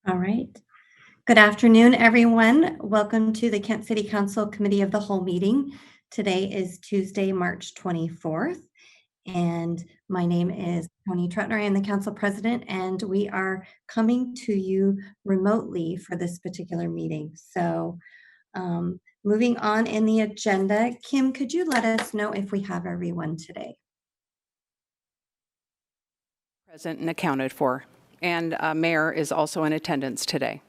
All right. Good afternoon, everyone. Welcome to the Kent City Council Committee of the Whole meeting. Today is Tuesday, March 24th, and my name is Tony Trutner. I am the council president, and we are coming to you remotely for this particular meeting. So moving on in the agenda, Kim, could you let us know if we have everyone today? Present and accounted for. And Mayor is also in attendance today.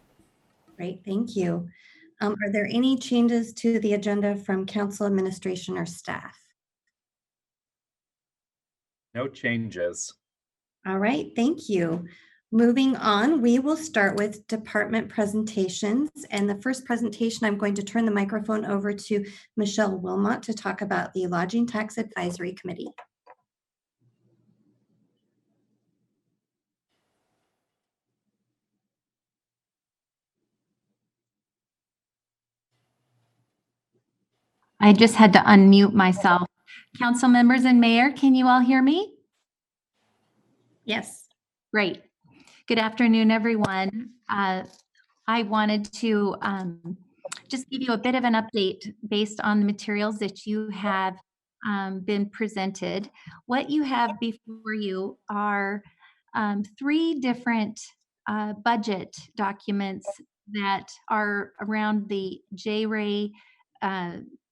Great, thank you. Are there any changes to the agenda from council administration or staff? No changes. All right, thank you. Moving on, we will start with department presentations. And the first presentation, I'm going to turn the microphone over to Michelle Wilmot to talk about the Lodging Tax Advisory Committee. I just had to unmute myself. Council members and mayor, can you all hear me? Yes. Great. Good afternoon, everyone. I wanted to just give you a bit of an update based on the materials that you have been presented. What you have before you are 3 different budget documents that are around the JayRay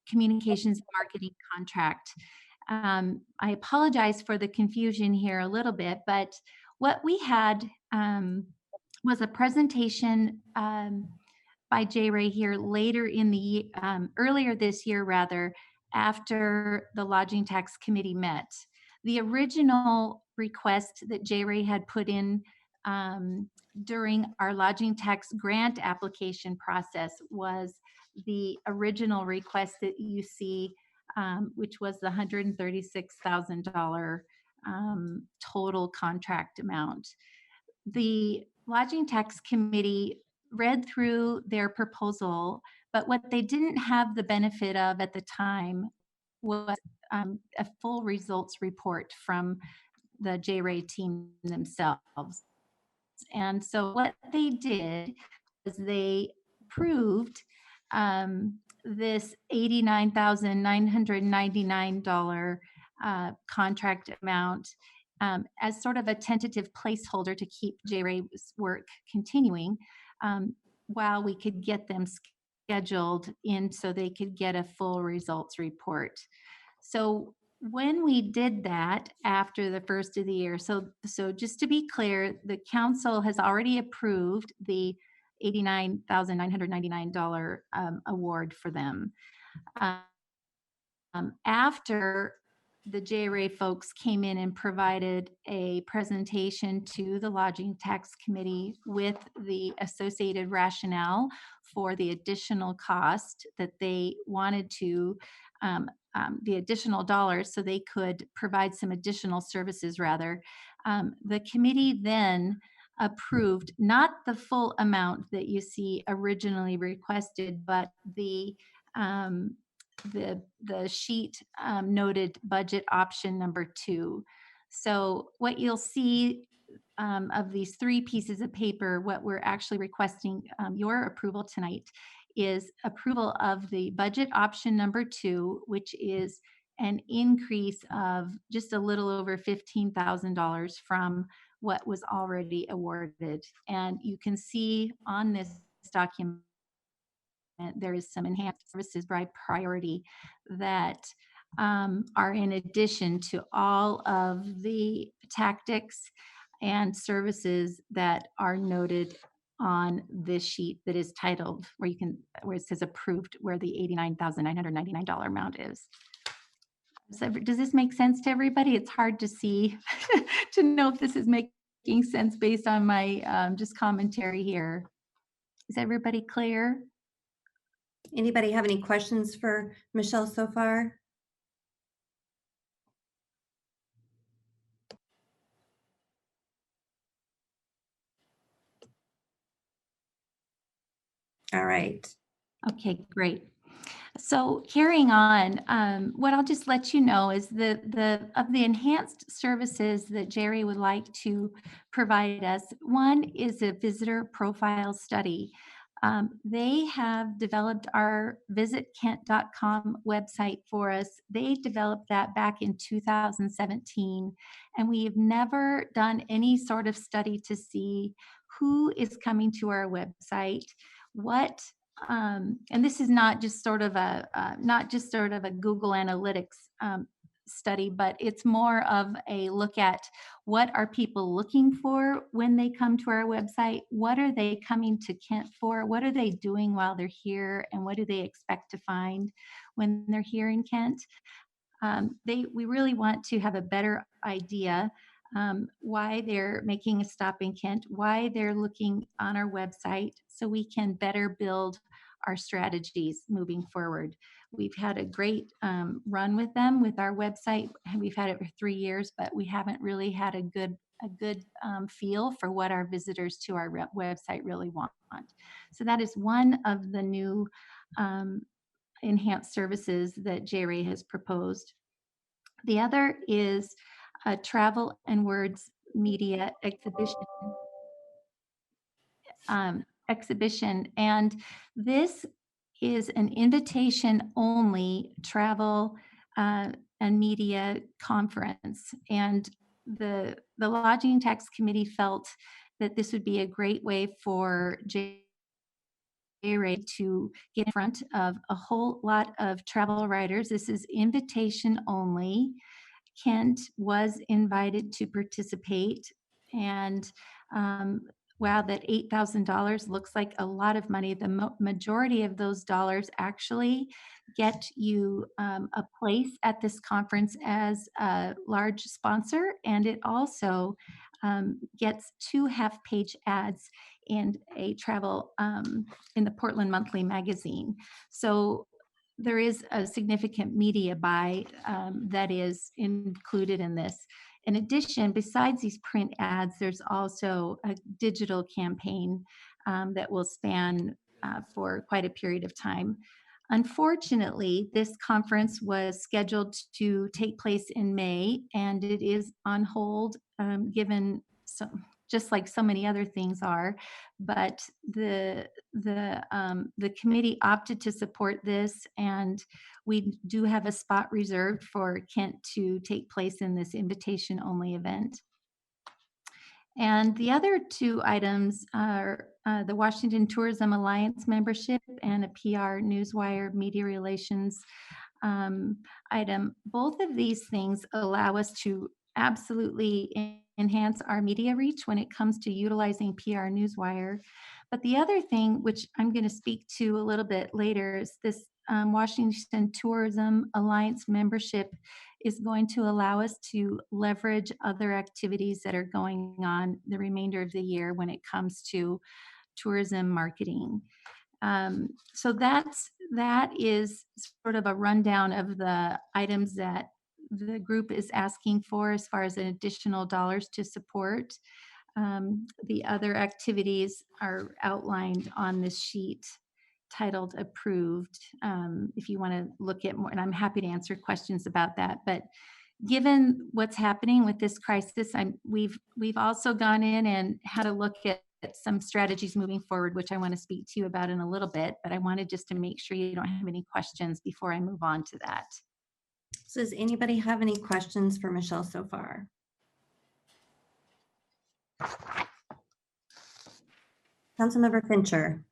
communications and marketing contract. I apologize for the confusion here a little bit, but what we had was a presentation by JayRay here later in the earlier this year, rather, after the Lodging Tax Committee met. The original request that JayRay had put in during our lodging tax grant application process was the original request that you see, which was the $136,000 total contract amount. The Lodging Tax Committee read through their proposal, but what they didn't have the benefit of at the time was a full results report from the JayRay team themselves. And so what they did is they approved this $89,999 contract amount as sort of a tentative placeholder to keep JayRay's work continuing while we could get them scheduled in so they could get a full results report. So when we did that after the first of the year, so just to be clear, the council has already approved the $89,999 award for them. After the JayRay folks came in and provided a presentation to the Lodging Tax Committee with the associated rationale for the additional cost that they wanted to, the additional dollars so they could provide some additional services rather. The committee then approved not the full amount that you see originally requested, but the sheet noted budget option number 2. So what you'll see of these 3 pieces of paper, what we're actually requesting your approval tonight is approval of the budget option number 2, which is an increase of just a little over $15,000 from what was already awarded. And you can see on this document there is some enhanced services by priority that are in addition to all of the tactics and services that are noted on this sheet that is titled where it says approved, where the $89,999 amount is. So does this make sense to everybody? It's hard to see to know if this is making sense based on my just commentary here. Is everybody clear? Anybody have any questions for Michelle so far? All right. Okay, great. So carrying on, what I'll just let you know is of the enhanced services that JayRay would like to provide us. One is a visitor profile study. They have developed our visitkent.com website for us. They developed that back in 2017, and we have never done any sort of study to see who is coming to our website, what and this is not just sort of a Google Analytics study, but it's more of a look at what are people looking for when they come to our website, what are they coming to Kent for, what are they doing while they're here, and what do they expect to find when they're here in Kent. We really want to have a better idea why they're making a stop in Kent, why they're looking on our website, so we can better build our strategies moving forward. We've had a great run with them with our website. We've had it for 3 years, but we haven't really had a good feel for what our visitors to our website really want. So that is one of the new enhanced services that JayRay has proposed. The other is a travel and words media exhibition. And this is an invitation only travel and media conference. And the Lodging Tax Committee felt that this would be a great way for JayRay to get in front of a whole lot of travel writers. This is invitation only. Kent was invited to participate, and wow, that $8,000 looks like a lot of money. The majority of those dollars actually get you a place at this conference as a large sponsor, and it also gets 2 half-page ads in a travel in the Portland Monthly magazine. So there is a significant media buy that is included in this. In addition, besides these print ads, there's also a digital campaign that will span for quite a period of time. Unfortunately, this conference was scheduled to take place in May, and it is on hold given just like so many other things are. But the committee opted to support this, and we do have a spot reserved for Kent to take place in this invitation-only event. And the other 2 items are the Washington Tourism Alliance membership and a PR Newswire media relations item. Both of these things allow us to absolutely enhance our media reach when it comes to utilizing PR Newswire. But the other thing, which I'm going to speak to a little bit later, is this Washington Tourism Alliance membership is going to allow us to leverage other activities that are going on the remainder of the year when it comes to tourism marketing. So that is sort of a rundown of the items that the group is asking for as far as an additional dollars to support. The other activities are outlined on this sheet titled Approved, if you want to look at more, and I'm happy to answer questions about that. But given what's happening with this crisis, we've also gone in and had a look at some strategies moving forward, which I want to speak to you about in a little bit, but I wanted just to make sure you don't have any questions before I move on to that. So does anybody have any questions for Michelle so far? Councilmember Fincher.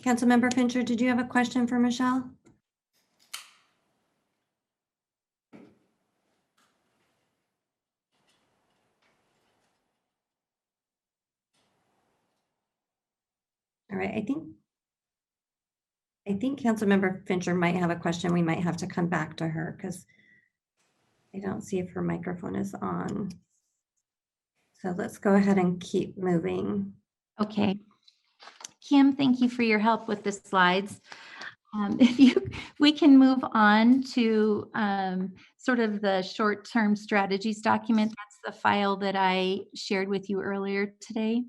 Councilmember Fincher, did you have a question for Michelle? All right, I think Councilmember Fincher might have a question. We might have to come back to her because I don't see if her microphone is on. So let's go ahead and keep moving. Okay. Kim, thank you for your help with the slides. We can move on to sort of the short-term strategies document. That's the file that I shared with you earlier today.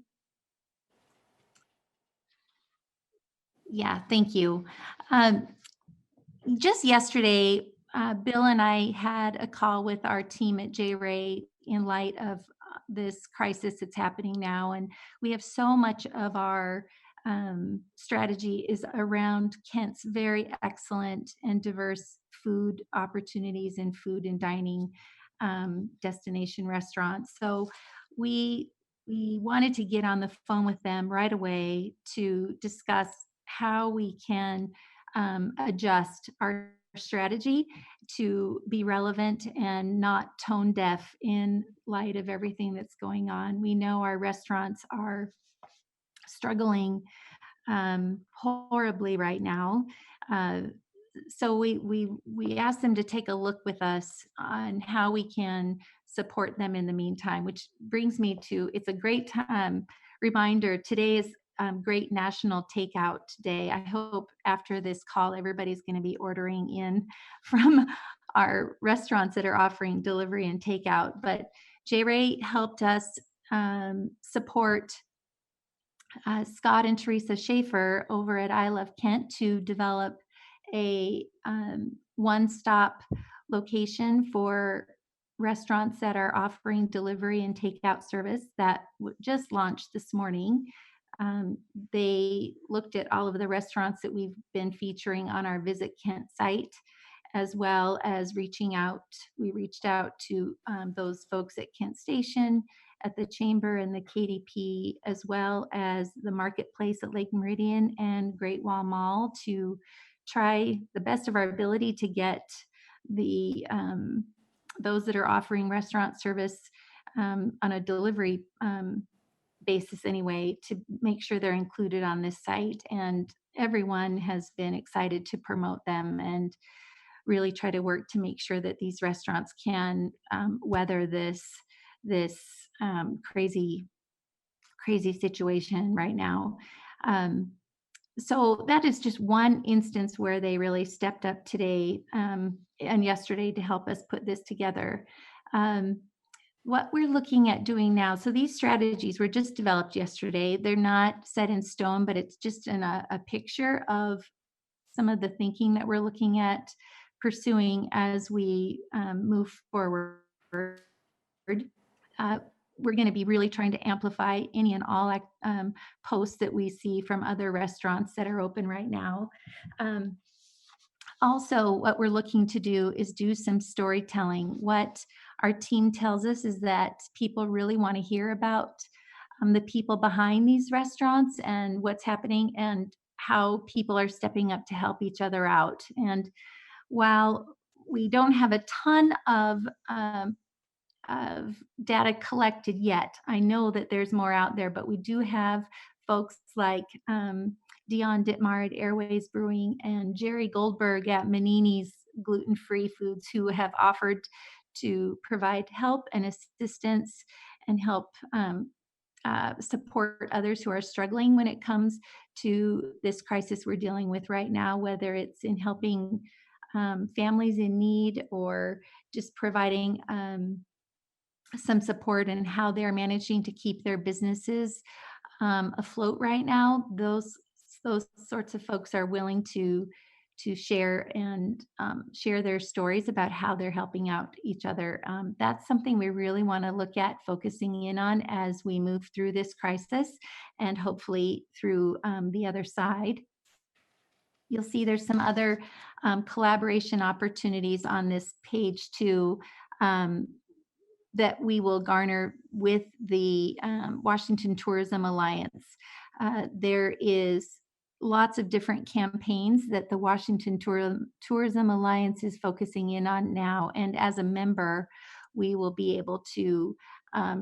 Yeah, thank you. Um, just yesterday, Bill and I had a call with our team at JayRay in light of this crisis that's happening now. And we have so much of our strategy is around Kent's very excellent and diverse food opportunities and food and dining destination restaurants. So we wanted to get on the phone with them right away to discuss how we can adjust our strategy to be relevant and not tone deaf in light of everything that's going on. We know our restaurants are struggling horribly right now. Uh, so we asked them to take a look with us on how we can support them in the meantime, which brings me to, it's a great reminder. Today is great National Takeout Day. I hope after this call, everybody's going to be ordering in from our restaurants that are offering delivery and takeout. But JayRay helped us support Scott and Teresa Schaefer over at I Love Kent to develop a one-stop location for restaurants that are offering delivery and takeout service that just launched this morning. They looked at all of the restaurants that we've been featuring on our Visit Kent site, as well as reaching out. We reached out to those folks at Kent Station, at the Chamber and the KDP, as well as the Marketplace at Lake Meridian and Great Wall Mall, to try the best of our ability to get the those that are offering restaurant service on a delivery basis anyway, to make sure they're included on this site. And everyone has been excited to promote them and really try to work to make sure that these restaurants can weather this crazy situation right now. So that is just one instance where they really stepped up today and yesterday to help us put this together. What we're looking at doing now, so these strategies were just developed yesterday. They're not set in stone, but it's just in a picture of some of the thinking that we're looking at pursuing as we move forward. We're going to be really trying to amplify any and all posts that we see from other restaurants that are open right now. Also, what we're looking to do is do some storytelling. What our team tells us is that people really want to hear about the people behind these restaurants and what's happening and how people are stepping up to help each other out. And while we don't have a ton of data collected yet, I know that there's more out there, but we do have folks like Dion Dittmar at Airways Brewing and Jerry Goldberg at Manini's Gluten-Free Foods, who have offered to provide help and assistance and help support others who are struggling when it comes to this crisis we're dealing with right now, whether it's in helping families in need or just providing some support in how they're managing to keep their businesses afloat right now. Those sorts of folks are willing to share and share their stories about how they're helping out each other. That's something we really want to look at focusing in on as we move through this crisis and hopefully through the other side. You'll see there's some other collaboration opportunities on this page too, that we will garner with the Washington Tourism Alliance. There is lots of different campaigns that the Washington Tourism Alliance is focusing in on now. And as a member, we will be able to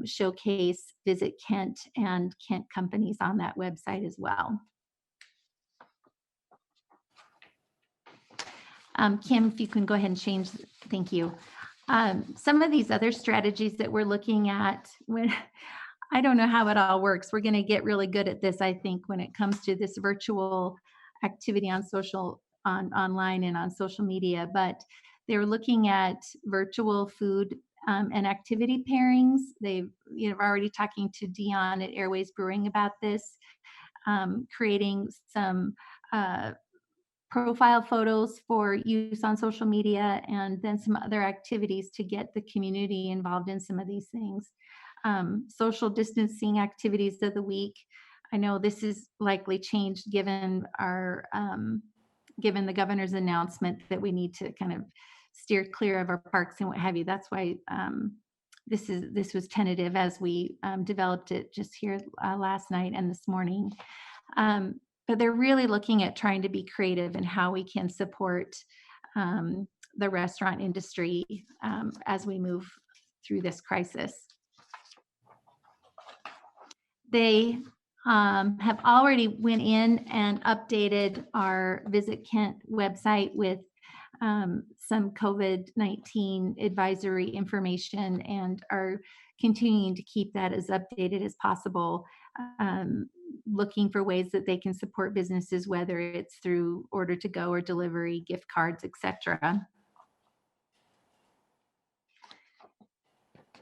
showcase Visit Kent and Kent companies on that website as well. Kim, if you can go ahead and change, thank you. Some of these other strategies that we're looking at, I don't know how it all works. We're going to get really good at this, I think, when it comes to this virtual activity on online and on social media. But they're looking at virtual food and activity pairings. They've, already talking to Dion at Airways Brewing about this, creating some profile photos for use on social media, and then some other activities to get the community involved in some of these things. Social distancing activities of the week. I know this is likely changed given our given the governor's announcement that we need to kind of steer clear of our parks and what have you. That's why this was tentative as we developed it just here last night and this morning. But they're really looking at trying to be creative in how we can support the restaurant industry as we move through this crisis. They have already went in and updated our Visit Kent website with some COVID-19 advisory information, and are continuing to keep that as updated as possible, looking for ways that they can support businesses, whether it's through order to go or delivery, gift cards, etc.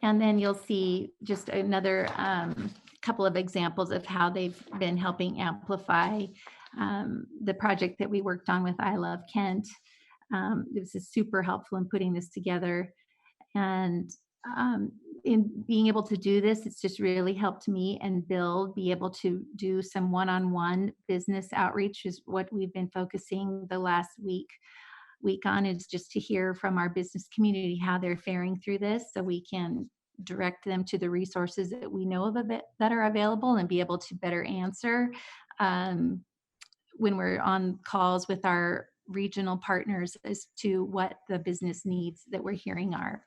And then you'll see just another couple of examples of how they've been helping amplify the project that we worked on with I Love Kent. This is super helpful in putting this together. And in being able to do this, it's just really helped me and Bill be able to do some one-on-one business outreach, is what we've been focusing the last week on, is just to hear from our business community how they're faring through this, so we can direct them to the resources that we know of that are available, and be able to better answer when we're on calls with our regional partners as to what the business needs that we're hearing are.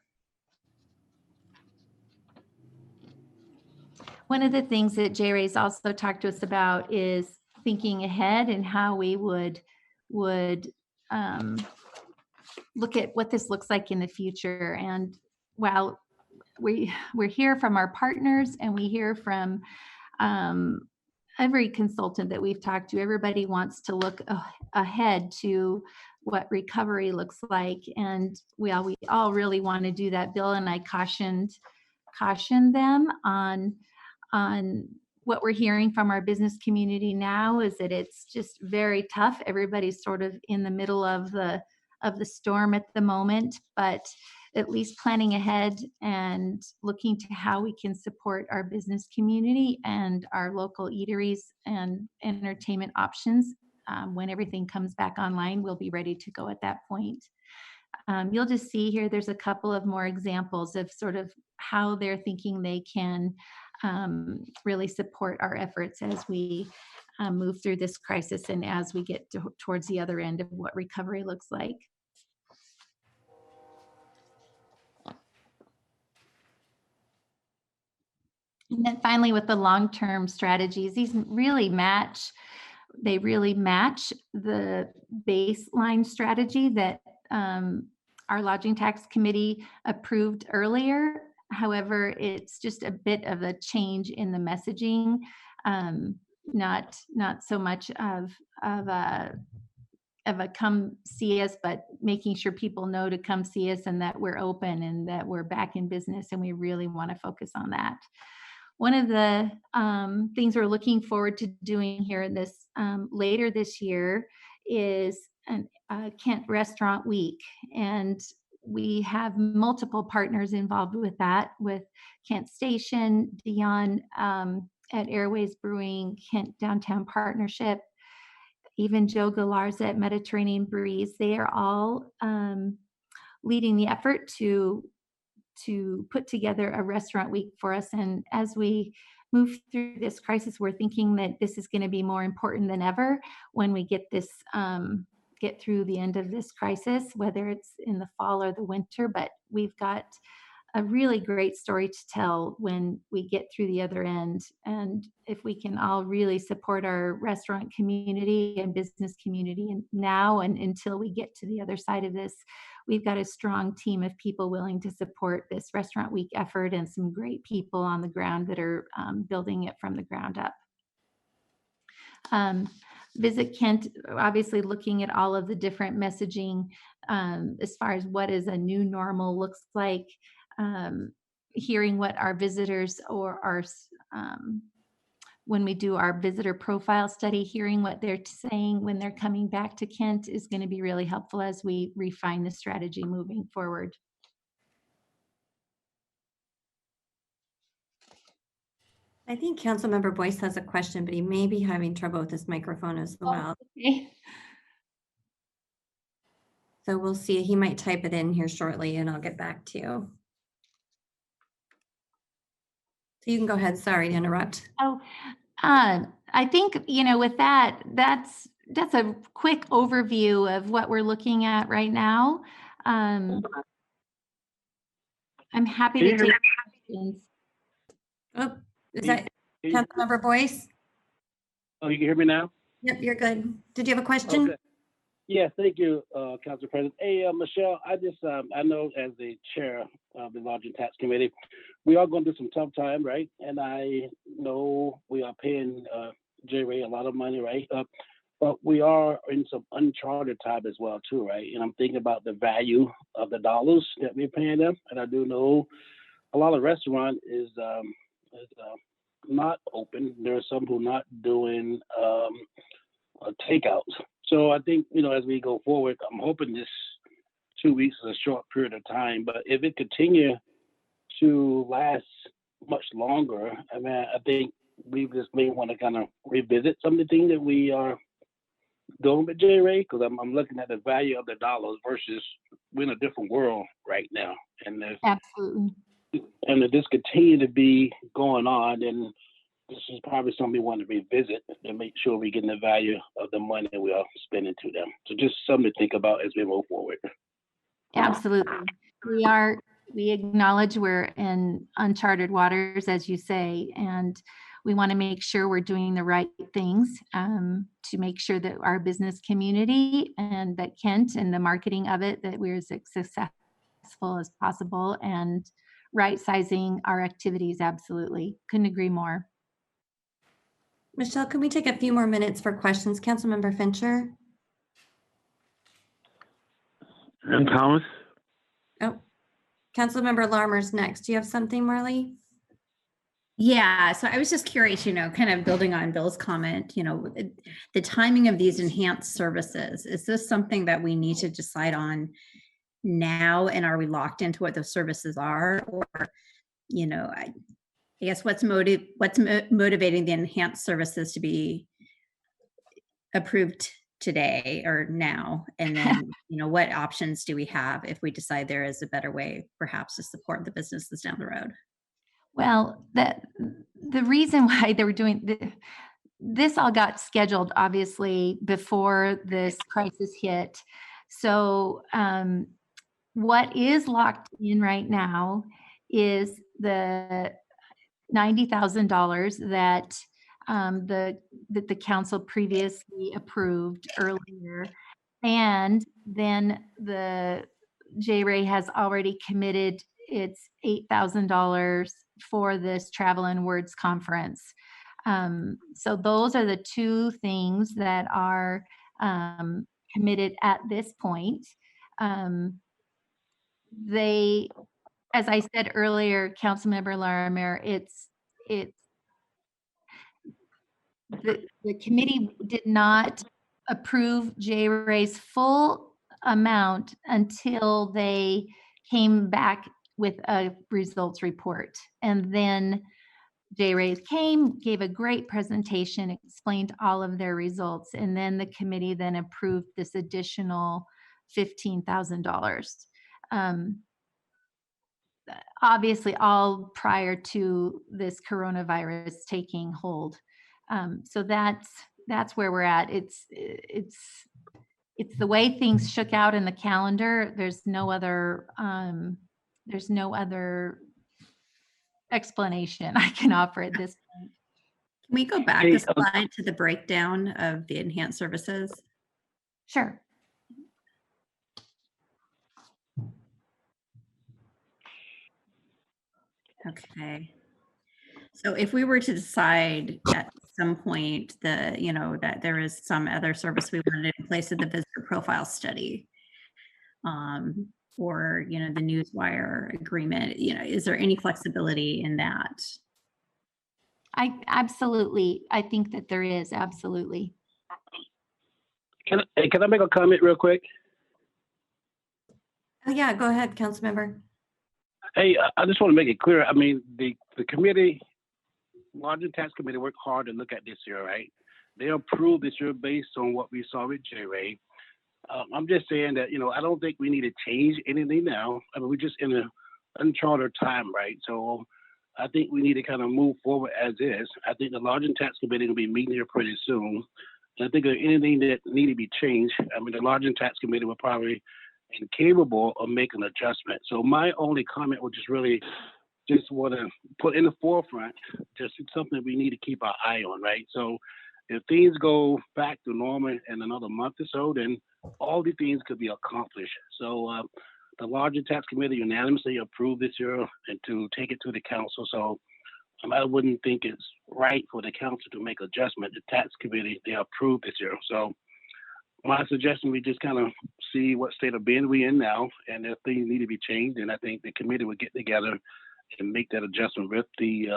One of the things that JayRay's also talked to us about is thinking ahead and how we would look at what this looks like in the future. And while we're here from our partners, and we hear from every consultant that we've talked to, everybody wants to look ahead to what recovery looks like. And we all really want to do that. Bill and I cautioned them on what we're hearing from our business community now, is that it's just very tough. Everybody's sort of in the middle of the storm at the moment, but at least planning ahead and looking to how we can support our business community and our local eateries and entertainment options. When everything comes back online, we'll be ready to go at that point. You'll just see here, there's a couple of more examples of sort of how they're thinking they can really support our efforts as we move through this crisis, and as we get towards the other end of what recovery looks like. And then finally, with the long-term strategies, these really match the baseline strategy that our lodging tax committee approved earlier. However, it's just a bit of a change in the messaging, not so much of a come see us, but making sure people know to come see us, and that we're open, and that we're back in business, and we really want to focus on that. One of the things we're looking forward to doing here in this later this year is a Kent Restaurant Week, and we have multiple partners involved with that, with Kent Station, Dion at Airways Brewing, Kent Downtown Partnership, even Joe Galarza at Mediterranean Breeze. They are all leading the effort to put together a restaurant week for us. And as we move through this crisis, we're thinking that this is going to be more important than ever when we get through the end of this crisis, whether it's in the fall or the winter. But we've got a really great story to tell when we get through the other end. And if we can all really support our restaurant community and business community, and now and until we get to the other side of this, we've got a strong team of people willing to support this Restaurant Week effort, and some great people on the ground that are building it from the ground up. Visit Kent, obviously looking at all of the different messaging as far as what is a new normal looks like. hearing what our visitors or our when we do our visitor profile study, hearing what they're saying when they're coming back to Kent is going to be really helpful as we refine the strategy moving forward. I think Councilmember Boyce has a question, but he may be having trouble with his microphone as well. Okay. So we'll see. He might type it in here shortly and I'll get back to you. So you can go ahead. Sorry to interrupt. Oh, I think, with that, that's a quick overview of what we're looking at right now. I'm happy to take questions. Oh, is that Councilmember Boyce? Oh, you can hear me now? Yep, you're good. Did you have a question? Okay. Yeah, thank you, Council President. Hey, Michelle, I know as the chair of the Lodging Tax Committee, we are going through some tough time, right? And I know we are paying JayRay a lot of money, right? But we are in some uncharted time as well, too, right? And I'm thinking about the value of the dollars that we're paying them. And I do know a lot of restaurant is not open. There are some who are not doing takeouts. So I think, as we go forward, I'm hoping this 2 weeks is a short period of time, but if it continue to last much longer, I think we just may want to kind of revisit some of the things that we are doing with JayRay, because I'm looking at the value of the dollars versus we're in a different world right now. And Absolutely. And if this continue to be going on, then this is probably something we want to revisit and make sure we're getting the value of the money we are spending to them. So just something to think about as we move forward. Absolutely. We acknowledge we're in uncharted waters, as you say, and we want to make sure we're doing the right things to make sure that our business community and that Kent and the marketing of it, that we're as successful as possible, and right sizing our activities. Absolutely. Couldn't agree more. Michelle, can we take a few more minutes for questions? Councilmember Fincher? And Thomas? Oh, Councilmember Larmer's next. Do you have something, Marley? Yeah, so I was just curious, kind of building on Bill's comment, the timing of these enhanced services. Is this something that we need to decide on now? And are we locked into what those services are? Or, I guess what's motivating the enhanced services to be approved today or now? And then, what options do we have if we decide there is a better way perhaps to support the businesses down the road? Well, the reason why they were doing this all got scheduled, obviously, before this crisis hit. So what is locked in right now is the $90,000 that the council previously approved earlier. And then the JayRay has already committed its $8,000 for this Travel and Words conference. So those are the two things that are committed at this point. As I said earlier, Councilmember Larimer, the committee did not approve JayRay's full amount until they came back with a results report. And then JayRay came, gave a great presentation, explained all of their results, and then the committee then approved this additional $15,000. Obviously, all prior to this coronavirus taking hold. So that's where we're at. It's the way things shook out in the calendar. There's no other explanation I can offer at this point. Can we go back a slide to the breakdown of the enhanced services? Sure. Okay. So if we were to decide at some point that, that there is some other service we wanted in place of the visitor profile study, or, the Newswire agreement? Is there any flexibility in that? I think that there is, absolutely. Can I make a comment real quick? Oh, yeah, go ahead, Councilmember. Hey, I just want to make it clear. I mean, the committee, Margin Tax Committee, worked hard to look at this year, right? They approved this year based on what we saw with JayRay. I'm just saying that, I don't think we need to change anything now. I mean, we're just in an uncharted time, right? So I think we need to kind of move forward as is. I think the Lodging Tax Committee will be meeting here pretty soon. And I think if anything that need to be changed, I mean, the Lodging Tax Committee will probably be capable of making an adjustment. So my only comment was just want to put in the forefront, just something we need to keep our eye on, right? So if things go back to normal in another month or so, then all these things could be accomplished. So the Lodging Tax Committee unanimously approved this year and to take it to the council. So I wouldn't think it's right for the council to make adjustment. The tax committee, they approved this year. So my suggestion, we just kind of see what state of being we in now, and if things need to be changed, then I think the committee would get together and make that adjustment with the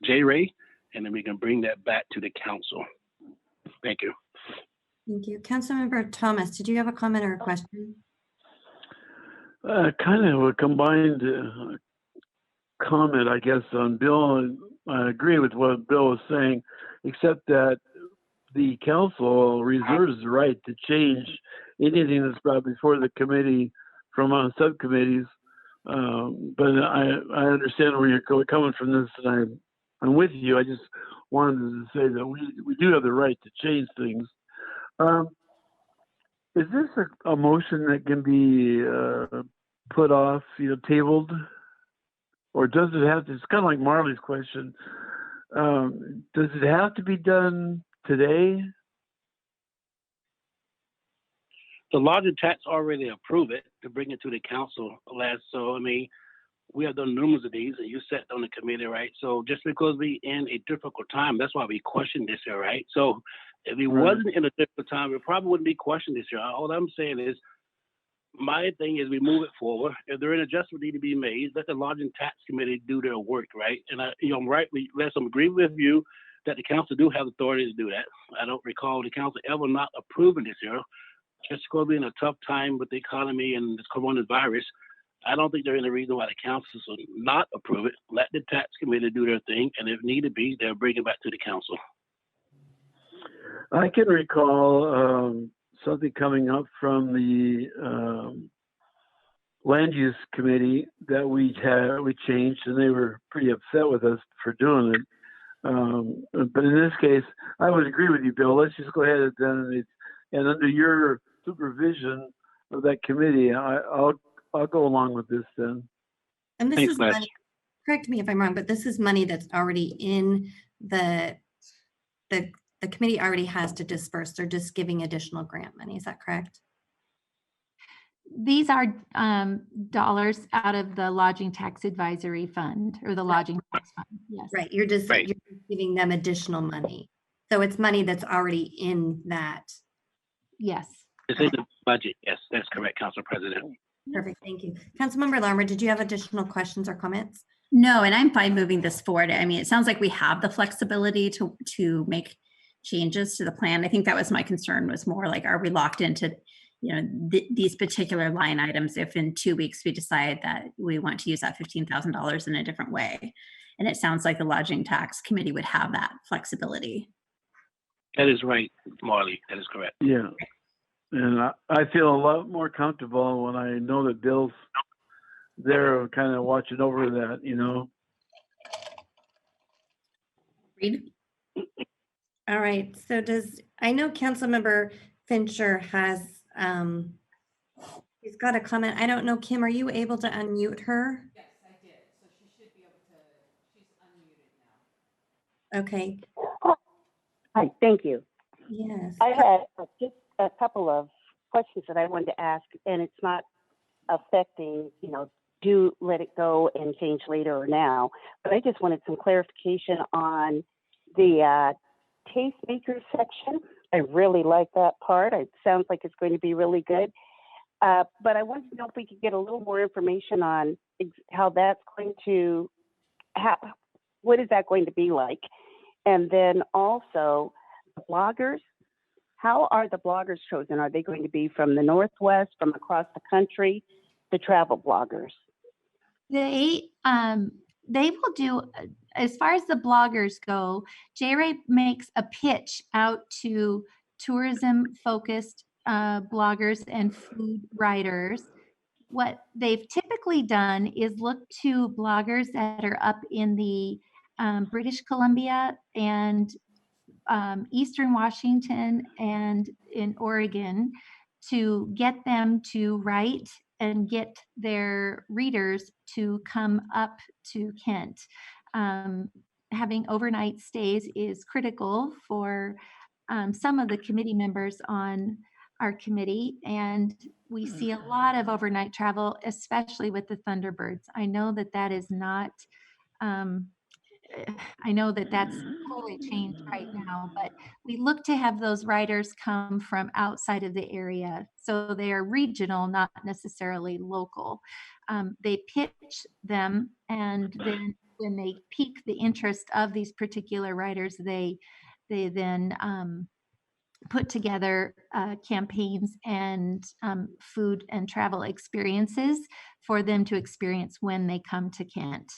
JayRay, and then we can bring that back to the council. Thank you. Thank you. Councilmember Thomas, did you have a comment or a question? Kind of a combined comment, I guess, on Bill. And I agree with what Bill was saying, except that the council reserves the right to change anything that's brought before the committee from subcommittees. But I understand where you're coming from this, and I'm with you. I just wanted to say that we do have the right to change things. Is this a motion that can be put off, tabled? Or does it have to, it's kind of like Marley's question, does it have to be done today? The Lodging Tax already approved it to bring it to the council last. So, I mean, we have done numerous of these, and you sat on the committee, right? So just because we in a difficult time, that's why we questioned this year, right? So if we wasn't in a difficult time, we probably wouldn't be questioned this year. All I'm saying is, my thing is we move it forward. If there are adjustments need to be made, let the Lodging Tax Committee do their work, right? And I'm right. Let's agree with you that the council do have authority to do that. I don't recall the council ever not approving this year. Just going to be in a tough time with the economy and this coronavirus. I don't think there's any reason why the council should not approve it. Let the tax committee do their thing, and if need to be, they'll bring it back to the council. I can recall something coming up from the land use committee that we changed, and they were pretty upset with us for doing it. But in this case, I would agree with you, Bill. Let's just go ahead and under your supervision of that committee, I'll go along with this then. And this Thanks, is money, correct me if I'm wrong, but this is money that's already in the committee already has to disperse. They're just giving additional grant money. Is that correct? These are dollars out of the Lodging Tax Advisory Fund, or the Lodging Tax Fund. Yes. Right. You're just giving them additional money. So it's money that's already in that. Yes. It's in the budget. Yes, that's correct, Council President. Perfect. Thank you. Councilmember Larmer, did you have additional questions or comments? No, and I'm fine moving this forward. I mean, it sounds like we have the flexibility to make changes to the plan. I think that was my concern, was more like, are we locked into, these particular line items if in 2 weeks we decide that we want to use that $15,000 in a different way? And it sounds like the Lodging Tax Committee would have that flexibility. That is right, Marley. That is correct. Yeah. And I feel a lot more comfortable when I know that Bill's there kind of watching over that, Read. All right. So I know Councilmember Fincher has, he's got a comment. I don't know, Kim, are you able to unmute her? Yes, I did. So she should be able to, she's unmuted now. Okay. Hi, thank you. Yes. I had just a couple of questions that I wanted to ask, and it's not affecting, do let it go and change later or now, but I just wanted some clarification on the tastemaker section. I really like that part. It sounds like it's going to be really good. But I wanted to know if we could get a little more information on how that's going to, what is that going to be like? And then also, bloggers, how are the bloggers chosen? Are they going to be from the Northwest, from across the country, the travel bloggers? They will do, as far as the bloggers go, JayRay makes a pitch out to tourism-focused bloggers and food writers. What they've typically done is look to bloggers that are up in the British Columbia and Eastern Washington and in Oregon to get them to write and get their readers to come up to Kent. Having overnight stays is critical for some of the committee members on our committee, and we see a lot of overnight travel, especially with the Thunderbirds. I know that that is not, I know that that's totally changed right now, but we look to have those writers come from outside of the area. So they are regional, not necessarily local. They pitch them, and then when they pique the interest of these particular writers, they then put together campaigns and food and travel experiences for them to experience when they come to Kent.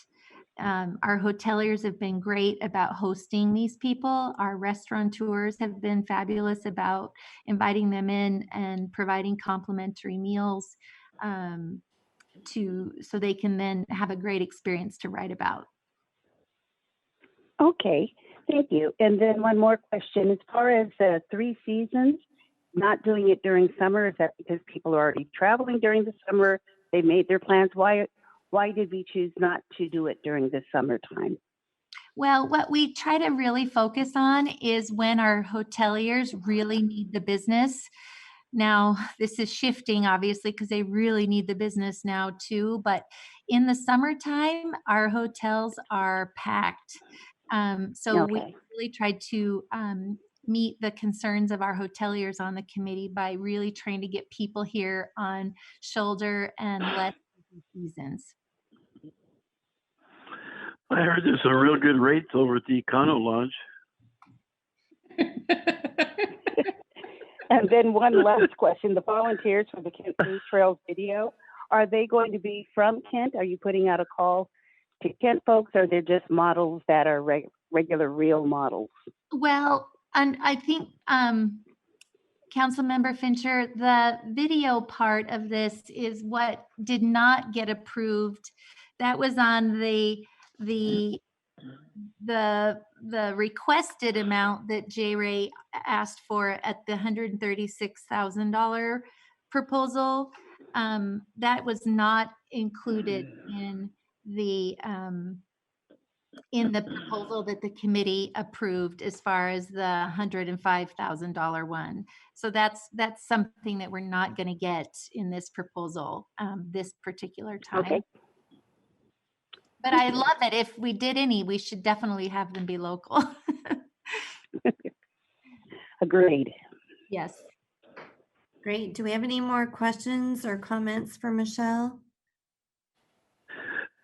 Our hoteliers have been great about hosting these people. Our restaurateurs have been fabulous about inviting them in and providing complimentary meals so they can then have a great experience to write about. Okay, thank you. And then one more question. As far as 3 seasons, not doing it during summer, is that because people are already traveling during the summer? They made their plans. Why did we choose not to do it during the summertime? Well, what we try to really focus on is when our hoteliers really need the business. Now, this is shifting, obviously, because they really need the business now too. But in the summertime, our hotels are packed. So we really tried to meet the concerns of our hoteliers on the committee by really trying to get people here on shoulder and less seasons. I heard there's some real good rates over at the Econo Lodge. And then one last question. The volunteers for the Kent Food Trails video, are they going to be from Kent? Are you putting out a call to Kent folks, or they're just models that are regular real models? Well, and I think Councilmember Fincher, the video part of this is what did not get approved. That was on the requested amount that JayRay asked for at the $136,000 proposal. That was not included in the proposal that the committee approved as far as the $105,000 one. So that's something that we're not going to get in this proposal this particular time. Okay. But I love it. If we did any, we should definitely have them be local. Agreed. Yes. Great. Do we have any more questions or comments for Michelle?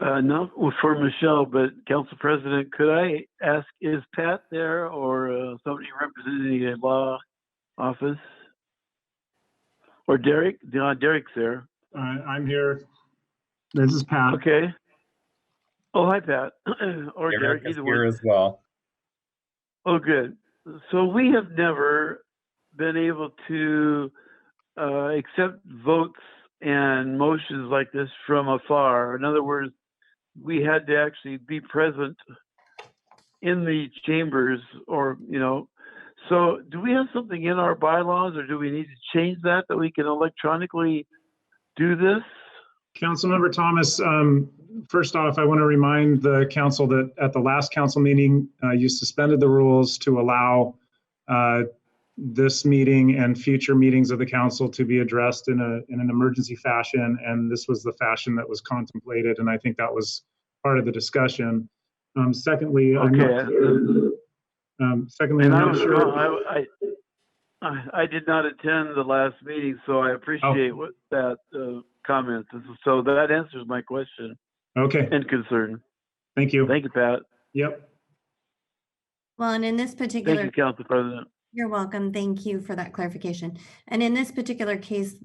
Not for Michelle, but Council President, could I ask, is Pat there or somebody representing a law office? Or Derek? No, Derek's there. I'm here. This is Pat. Okay. Oh, hi, Pat. Or Derek Derek, is either here one. as well. Oh, good. So we have never been able to accept votes and motions like this from afar. In other words, we had to actually be present in the chambers, or, you know. So do we have something in our bylaws, or do we need to change that we can electronically do this? Councilmember Thomas, first off, I want to remind the council that at the last council meeting, you suspended the rules to allow this meeting and future meetings of the council to be addressed in an emergency fashion, and this was the fashion that was contemplated, and I think that was part of the discussion. Secondly, Okay. secondly, I'm not sure. I did not attend the last meeting, so I appreciate what that comment. So that answers my question Okay, and concern. thank you. Thank you, Pat. Yep. Well, and in this Thank particular, you, Council President. you're welcome. Thank you for that clarification. And in this particular case,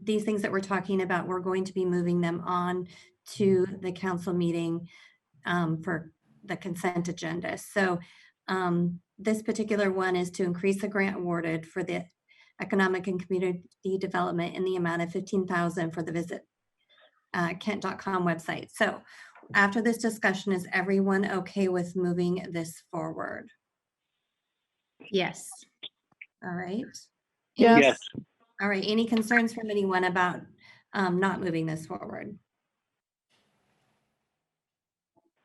these things that we're talking about, we're going to be moving them on to the council meeting for the consent agenda. So this particular one is to increase the grant awarded for the economic and community development in the amount of $15,000 for the visit Kent.com website. So after this discussion, is everyone okay with moving this forward? Yes. All right. Yes. All right. Any concerns from anyone about not moving this forward?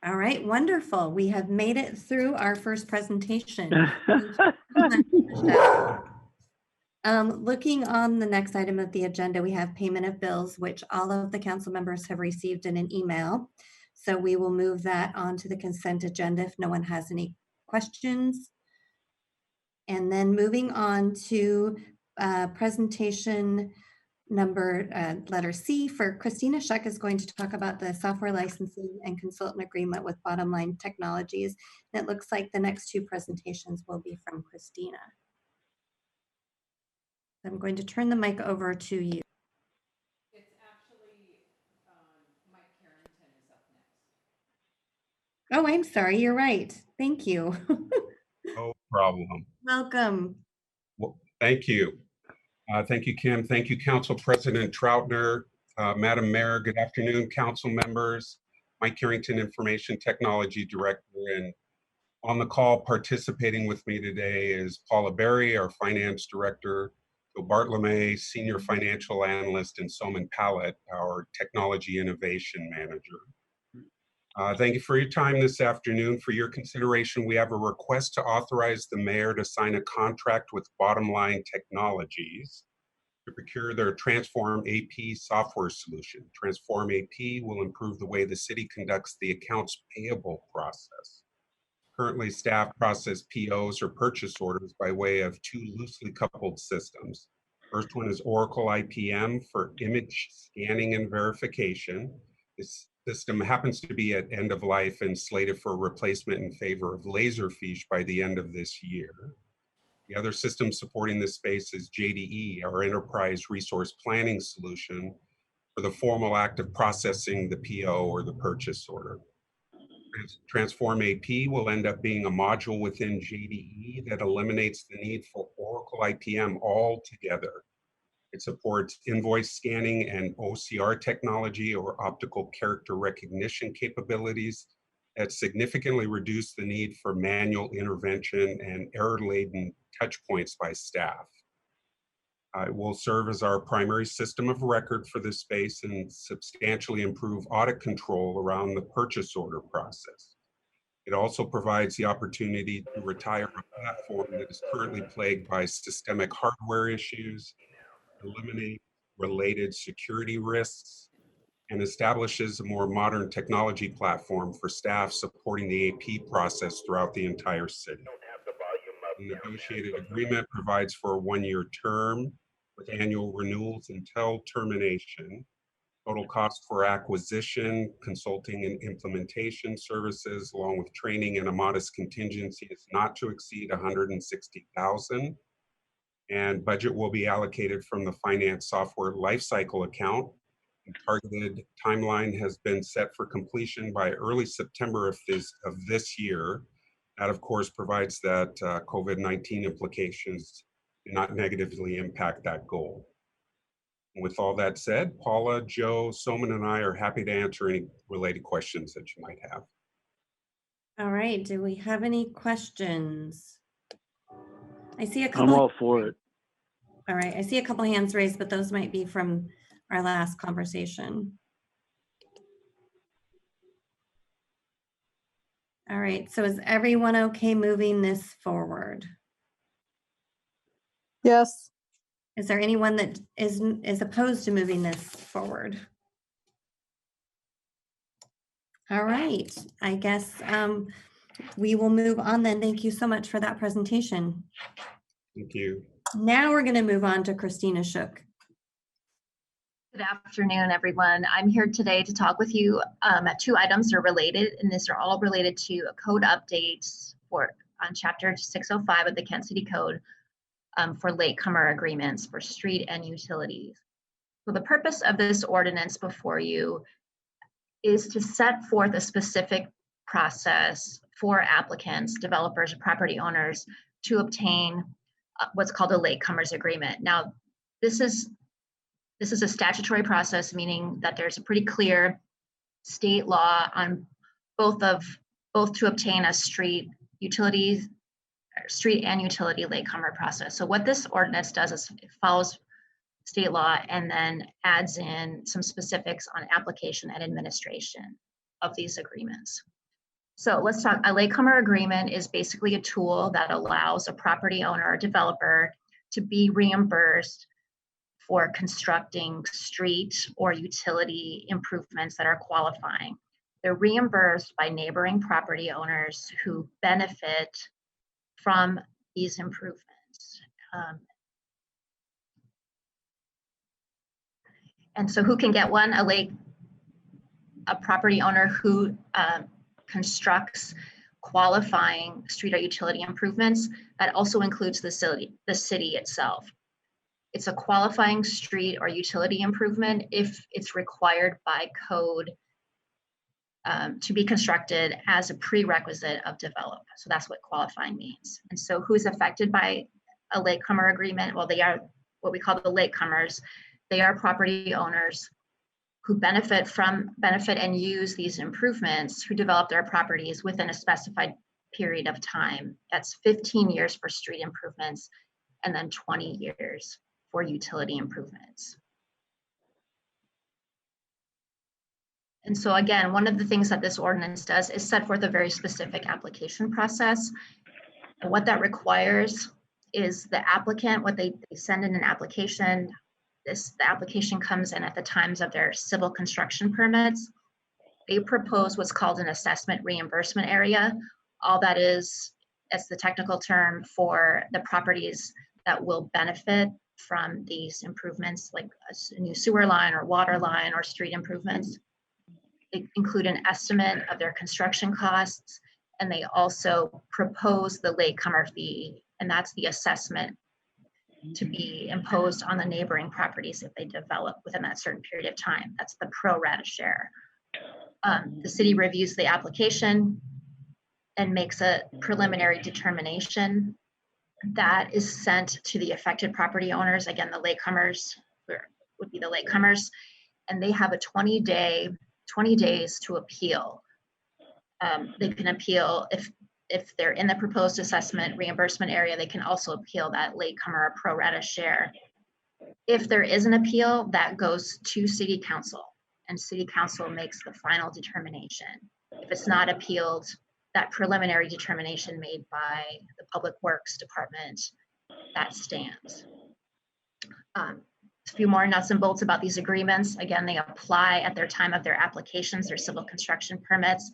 All right. Wonderful. We have made it through our first presentation. Looking on the next item of the agenda, we have payment of bills, which all of the council members have received in an email. So we will move that onto the consent agenda if no one has any questions. And then moving on to presentation number letter C for Christina Shuck is going to talk about the software licensing and consultant agreement with Bottomline Technologies. And it looks like the next two presentations will be from Christina. I'm going to turn the mic over to you. It's actually Mike Carrington is up next. Oh, I'm sorry. You're right. Thank you. No problem. Welcome. Well, thank you. Thank you, Kim. Thank you, Council President Troutner. Madam Mayor, good afternoon, council members. Mike Carrington, Information Technology Director. And on the call participating with me today is Paula Berry, our Finance Director, Joe Bartolome, Senior Financial Analyst, and Soman Pallet, our Technology Innovation Manager. Thank you for your time this afternoon. For your consideration, we have a request to authorize the mayor to sign a contract with Bottomline Technologies to procure their Transform AP software solution. Transform AP will improve the way the city conducts the accounts payable process. Currently, staff process POs or purchase orders by way of two loosely coupled systems. First one is Oracle IPM for image scanning and verification. This system happens to be at end of life and slated for replacement in favor of Laserfiche by the end of this year. The other system supporting this space is JDE, our enterprise resource planning solution for the formal act of processing the PO or the purchase order. Transform AP will end up being a module within JDE that eliminates the need for Oracle IPM altogether. It supports invoice scanning and OCR technology or optical character recognition capabilities that significantly reduce the need for manual intervention and error-laden touch points by staff. It will serve as our primary system of record for this space and substantially improve audit control around the purchase order process. It also provides the opportunity to retire a platform that is currently plagued by systemic hardware issues, eliminate related security risks, and establishes a more modern technology platform for staff supporting the AP process throughout the entire city. The negotiated agreement provides for a one-year term with annual renewals until termination. Total cost for acquisition, consulting, and implementation services, along with training and a modest contingency, is not to exceed $160,000. And budget will be allocated from the finance software lifecycle account. The targeted timeline has been set for completion by early September of this year. That, of course, provides that COVID-19 implications do not negatively impact that goal. And with all that said, Paula, Joe, Soman, and I are happy to answer any related questions that you might have. All right. Do we have any questions? I see a couple. I'm all for it. All right. I see a couple hands raised, but those might be from our last conversation. All right. So is everyone okay moving this forward? Yes. Is there anyone that is opposed to moving this forward? All right. I guess we will move on then. Thank you so much for that presentation. Thank you. Now we're going to move on to Christina Shook. Good afternoon, everyone. I'm here today to talk with you. Two items are related, and these are all related to code updates on Chapter 605 of the Kent City Code for latecomer agreements for street and utilities. So the purpose of this ordinance before you is to set forth a specific process for applicants, developers, property owners to obtain what's called a latecomers agreement. Now, this is a statutory process, meaning that there's a pretty clear state law on both to obtain a street and utility latecomer process. So what this ordinance does is it follows state law and then adds in some specifics on application and administration of these agreements. So let's talk. A latecomer agreement is basically a tool that allows a property owner or developer to be reimbursed for constructing street or utility improvements that are qualifying. They're reimbursed by neighboring property owners who benefit from these improvements. And so who can get one? A property owner who constructs qualifying street or utility improvements. That also includes the city itself. It's a qualifying street or utility improvement if it's required by code to be constructed as a prerequisite of development. So that's what qualifying means. And so who's affected by a latecomer agreement? Well, they are what we call the latecomers. They are property owners who benefit and use these improvements, who develop their properties within a specified period of time. That's 15 years for street improvements and then 20 years for utility improvements. And so again, one of the things that this ordinance does is set forth a very specific application process. And what that requires is the applicant, what they send in an application, the application comes in at the times of their civil construction permits. They propose what's called an assessment reimbursement area. All that is, that's the technical term for the properties that will benefit from these improvements, like a new sewer line or water line or street improvements. They include an estimate of their construction costs, and they also propose the latecomer fee, and that's the assessment to be imposed on the neighboring properties if they develop within that certain period of time. That's the pro rata share. The city reviews the application and makes a preliminary determination that is sent to the affected property owners. Again, the latecomers would be the latecomers, and they have a 20 days to appeal. They can appeal if they're in the proposed assessment reimbursement area. They can also appeal that latecomer pro rata share. If there is an appeal, that goes to city council, and city council makes the final determination. If it's not appealed, that preliminary determination made by the Public Works Department, that stands. A few more nuts and bolts about these agreements. Again, they apply at their time of their applications, their civil construction permits.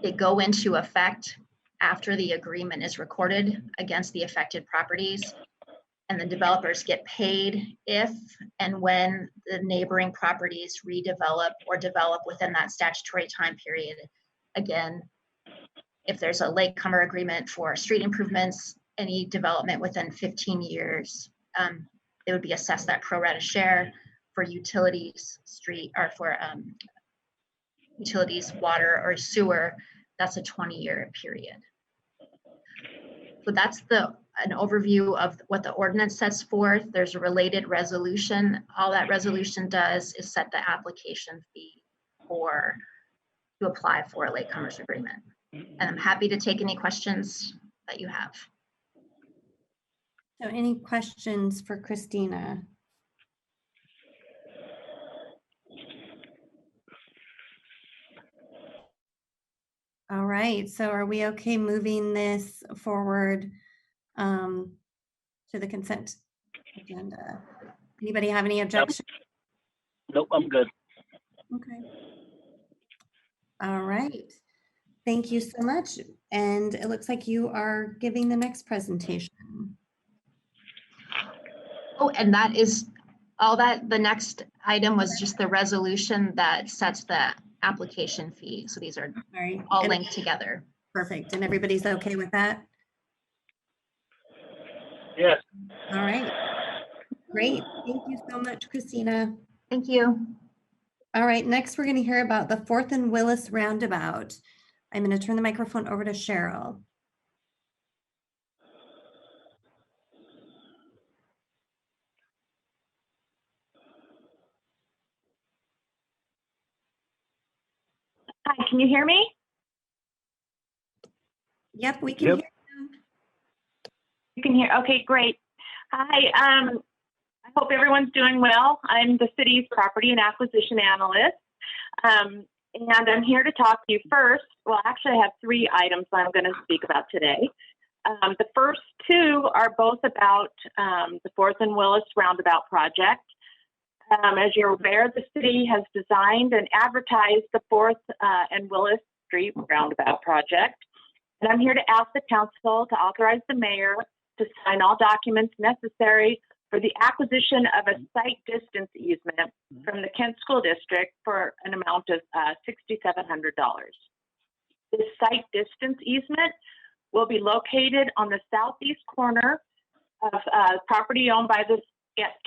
They go into effect after the agreement is recorded against the affected properties, and the developers get paid if and when the neighboring properties redevelop or develop within that statutory time period. Again, if there's a latecomer agreement for street improvements, any development within 15 years, they would be assessed that pro rata share. For utilities, utilities, water or sewer, that's a 20-year period. So that's an overview of what the ordinance sets forth. There's a related resolution. All that resolution does is set the application fee to apply for a latecomers agreement. And I'm happy to take any questions that you have. So any questions for Christina? All right, so are we okay moving this forward to the consent agenda? Anybody have any objections? Nope, I'm good. Okay. All right. Thank you so much. And it looks like you are giving the next presentation. Oh, and that is all that, the next item was just the resolution that sets the application fee. So these are All right. all And- linked together. Perfect. And everybody's okay with that? Yes. All right. Great. Thank you so much, Christina. Thank you. All right, next we're going to hear about the 4th and Willis Roundabout. I'm going to turn the microphone over to Cheryl. Hi, can you hear me? Yep, we can Yep. hear you. You can hear, okay, great. Hi, I hope everyone's doing well. I'm the city's property and acquisition analyst. And I'm here to talk to you first. Well, actually, I have 3 items I'm going to speak about today. The first 2 are both about the 4th and Willis Roundabout project. As you're aware, the city has designed and advertised the 4th and Willis Street Roundabout project. And I'm here to ask the council to authorize the mayor to sign all documents necessary for the acquisition of a site distance easement from the Kent School District for an amount of $6,700. This site distance easement will be located on the southeast corner of property owned by the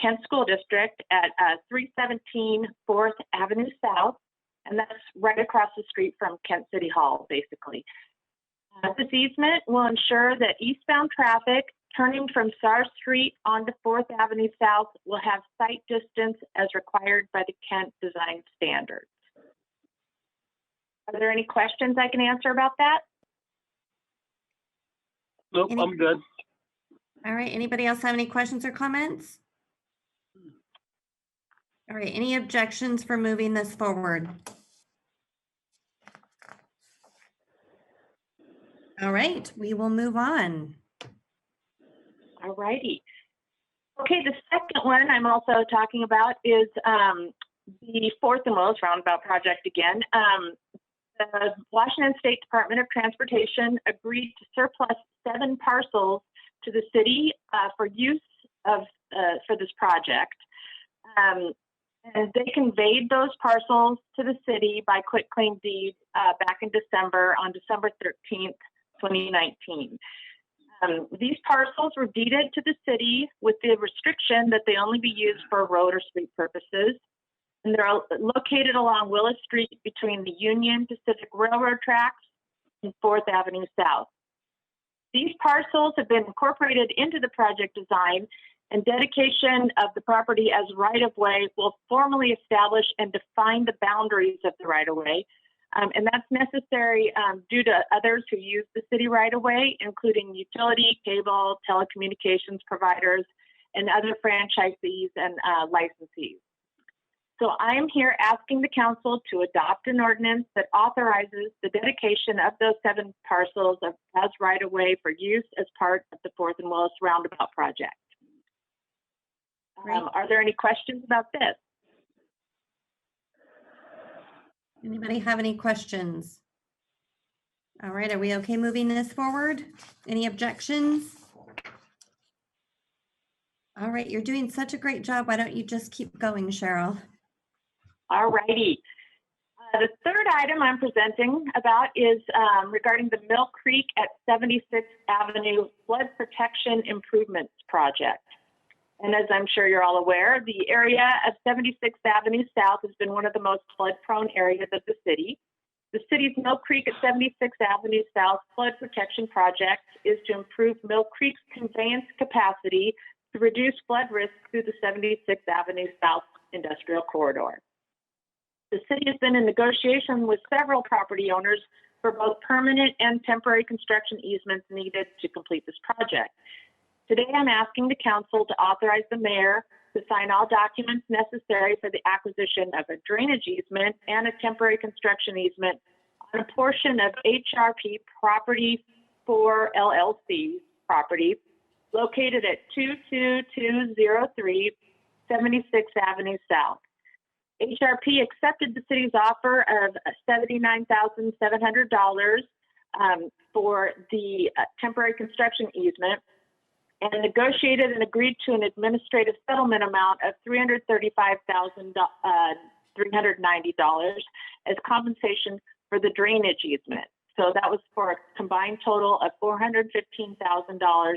Kent School District at 317 4th Avenue South, and that's right across the street from Kent City Hall, basically. This easement will ensure that eastbound traffic turning from Star Street onto 4th Avenue South will have site distance as required by the Kent design standards. Are there any questions I can answer about that? Nope, I'm good. All right, anybody else have any questions or comments? All right, any objections for moving this forward? All right, we will move on. All righty. Okay, the second one I'm also talking about is the 4th and Willis Roundabout project again. The Washington State Department of Transportation agreed to surplus 7 parcels to the city for use of for this project. And they conveyed those parcels to the city by quitclaim deed back in December, on December 13th, 2019. These parcels were deeded to the city with the restriction that they only be used for road or street purposes. And they're located along Willis Street between the Union Pacific Railroad tracks and 4th Avenue South. These parcels have been incorporated into the project design, and dedication of the property as right-of-way will formally establish and define the boundaries of the right-of-way. And that's necessary due to others who use the city right-of-way, including utility, cable, telecommunications providers, and other franchisees and licensees. So I am here asking the council to adopt an ordinance that authorizes the dedication of those 7 parcels as right-of-way for use as part of the 4th and Willis Roundabout project. Are there any questions about this? Anybody have any questions? All right, are we okay moving this forward? Any objections? All right, you're doing such a great job. Why don't you just keep going, Cheryl? All righty. The third item I'm presenting about is regarding the Mill Creek at 76th Avenue Flood Protection Improvements Project. And as I'm sure you're all aware, the area of 76th Avenue South has been one of the most flood-prone areas of the city. The city's Mill Creek at 76th Avenue South Flood Protection Project is to improve Mill Creek's conveyance capacity to reduce flood risk through the 76th Avenue South Industrial Corridor. The city has been in negotiation with several property owners for both permanent and temporary construction easements needed to complete this project. Today, I'm asking the council to authorize the mayor to sign all documents necessary for the acquisition of a drainage easement and a temporary construction easement on a portion of HRP Property 4 LLC's property located at 22203 76th Avenue South. HRP accepted the city's offer of $79,700 for the temporary construction easement. and negotiated and agreed to an administrative settlement amount of $335,390 as compensation for the drainage easement. So that was for a combined total of $415,000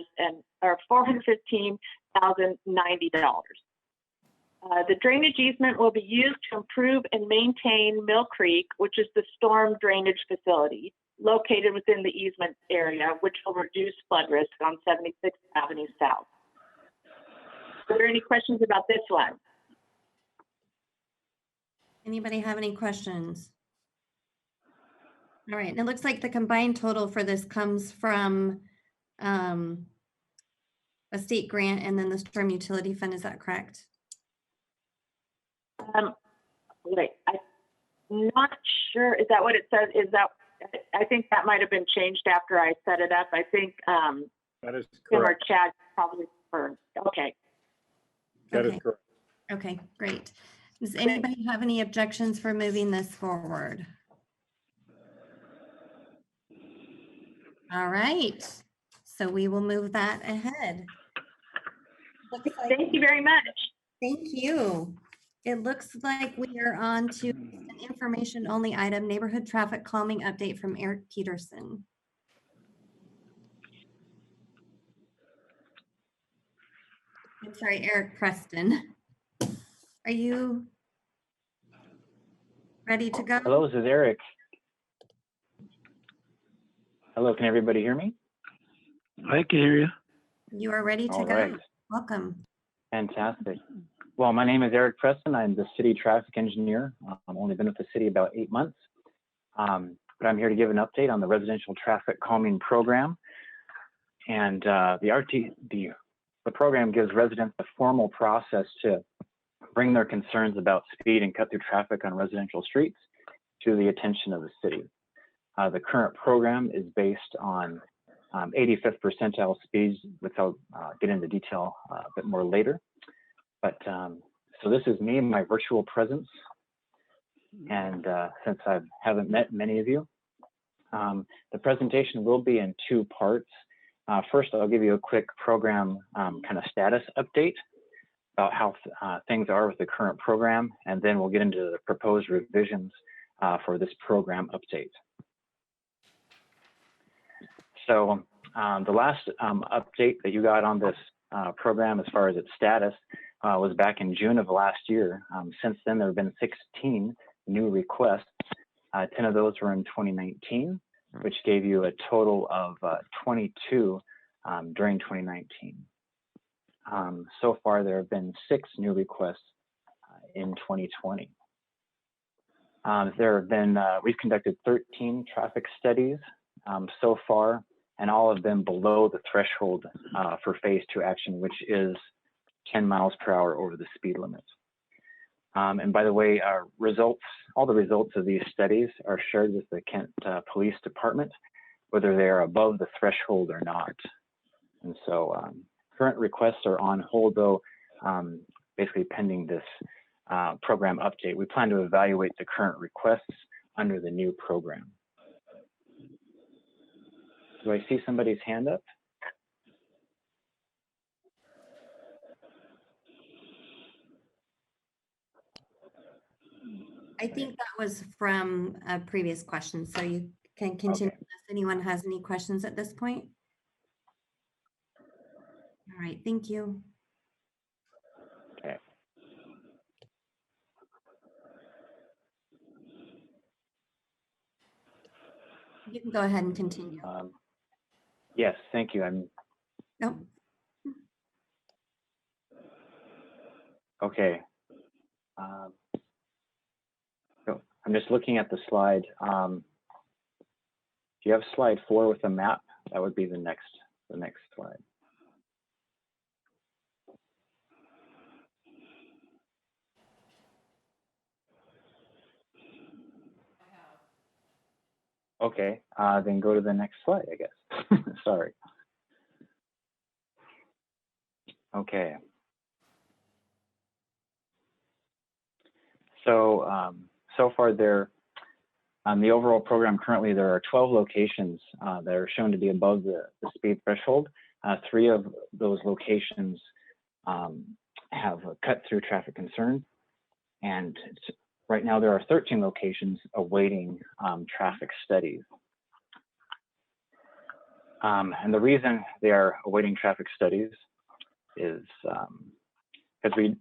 or $415,090. The drainage easement will be used to improve and maintain Mill Creek, which is the storm drainage facility located within the easement area, which will reduce flood risk on 76th Avenue South. Are there any questions about this one? Anybody have any questions? All right, and it looks like the combined total for this comes from a state grant and then the storm utility fund, is that correct? Wait, I'm not sure. Is that what it says? Is that, I think that might have been changed after I set it up. I think That is Tim or correct. Chad probably confirmed. Okay. That is Okay. correct. Okay, great. Does anybody have any objections for moving this forward? All right, so we will move that ahead. Looks like- Thank you very much. Thank you. It looks like we are on to an information only item, neighborhood traffic calming update from Eric Peterson. I'm sorry, Eric Preston. Are you ready to go? Hello, this is Eric. Hello, can everybody hear me? I can hear you. You are ready to All go. right. Welcome. Fantastic. Well, my name is Eric Preston. I'm the city traffic engineer. I've only been with the city about 8 months, but I'm here to give an update on the residential traffic calming program. And the program gives residents a formal process to bring their concerns about speed and cut through traffic on residential streets to the attention of the city. The current program is based on 85th percentile speeds, which I'll get into detail a bit more later. But so this is me, my virtual presence. And since I haven't met many of you, the presentation will be in 2 parts. First, I'll give you a quick program kind of status update about how things are with the current program, and then we'll get into the proposed revisions for this program update. So the last update that you got on this program as far as its status was back in June of last year. Since then, there have been 16 new requests. 10 of those were in 2019, which gave you a total of 22 during 2019. So far, there have been 6 new requests in 2020. There have been, we've conducted 13 traffic studies so far, and all of them below the threshold for phase 2 action, which is 10 miles per hour over the speed limit. And by the way, our results, all the results of these studies are shared with the Kent Police Department, whether they are above the threshold or not. And so current requests are on hold, though, basically pending this program update. We plan to evaluate the current requests under the new program. Do I see somebody's hand up? I think that was from a previous question, so you can continue Okay. unless anyone has any questions at this point. All right, thank you. Okay. You can go ahead and continue. Yes, thank you. Nope. Okay. So I'm just looking at the slide. If you have slide 4 with a map, that would be the next slide. Okay, then go to the next slide, I guess. Sorry. Okay. So, so far there, on the overall program currently, there are 12 locations that are shown to be above the speed threshold. 3 of those locations have a cut-through traffic concern, and right now there are 13 locations awaiting traffic studies. And the reason they are awaiting traffic studies is because we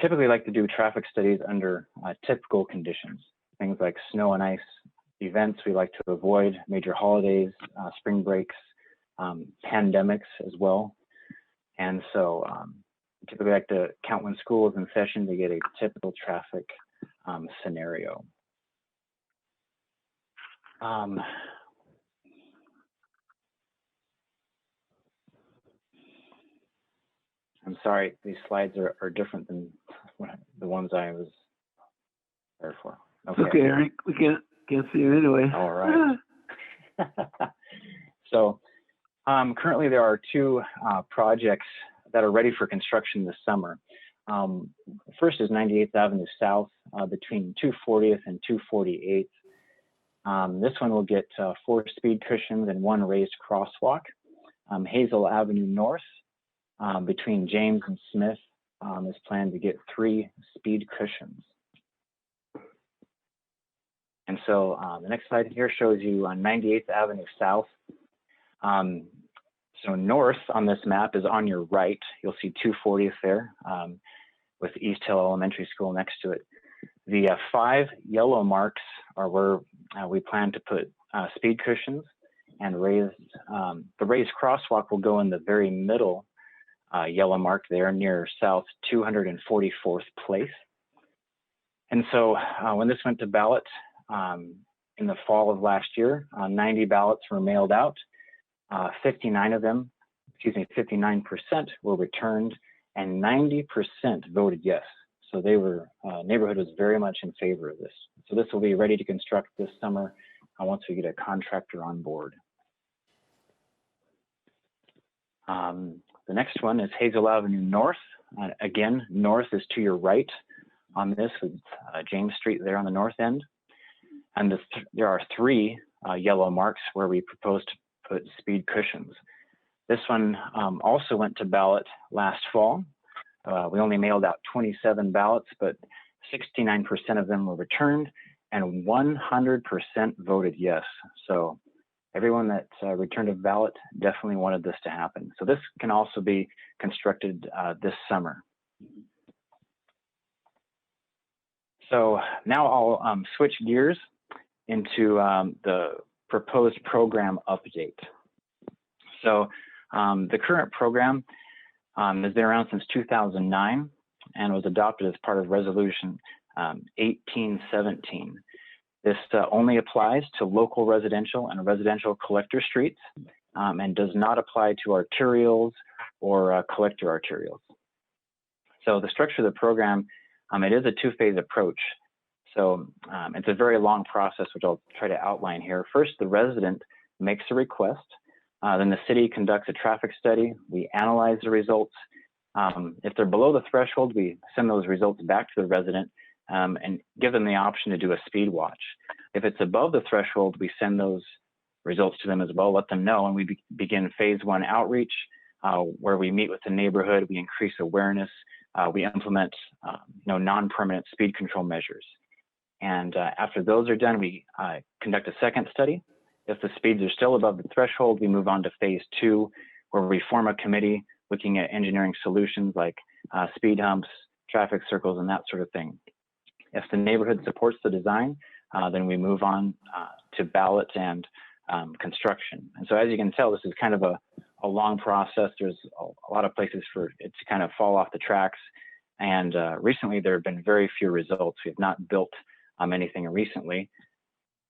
typically like to do traffic studies under typical conditions, things like snow and ice events. We like to avoid major holidays, spring breaks, pandemics as well. And so we typically like to count when school is in session to get a typical traffic scenario. I'm sorry, these slides are different than the ones I was there for. Okay, Eric, we can't see you anyway. All right. So currently there are 2 projects that are ready for construction this summer. First is 98th Avenue South between 240th and 248th. This one will get 4 speed cushions and 1 raised crosswalk. Hazel Avenue North between James and Smith is planned to get 3 speed cushions. And so the next slide here shows you on 98th Avenue South. So north on this map is on your right. You'll see 240th there with East Hill Elementary School next to it. The 5 yellow marks are where we plan to put speed cushions, and the raised crosswalk will go in the very middle yellow mark there near South 244th Place. And so when this went to ballot in the fall of last year, 90 ballots were mailed out. 59% were returned, and 90% voted yes. So they were, neighborhood was very much in favor of this. So this will be ready to construct this summer once we get a contractor on board. The next one is Hazel Avenue North. Again, north is to your right on this with James Street there on the north end. And there are 3 yellow marks where we propose to put speed cushions. This one also went to ballot last fall. We only mailed out 27 ballots, but 69% of them were returned and 100% voted yes. So everyone that returned a ballot definitely wanted this to happen. So this can also be constructed this summer. So now I'll switch gears into the proposed program update. So the current program has been around since 2009 and was adopted as part of Resolution 1817. This only applies to local residential and residential collector streets and does not apply to arterials or collector arterials. So the structure of the program, it is a 2-phase approach. So it's a very long process, which I'll try to outline here. First, the resident makes a request. Then the city conducts a traffic study. We analyze the results. If they're below the threshold, we send those results back to the resident and give them the option to do a speed watch. If it's above the threshold, we send those results to them as well, let them know, and we begin phase 1 outreach, where we meet with the neighborhood, we increase awareness, we implement non-permanent speed control measures. And after those are done, we conduct a second study. If the speeds are still above the threshold, we move on to phase 2, where we form a committee looking at engineering solutions like speed humps, traffic circles, and that sort of thing. If the neighborhood supports the design, then we move on to ballot and construction. And so as you can tell, this is kind of a long process. There's a lot of places for it to kind of fall off the tracks. And recently there have been very few results. We have not built anything recently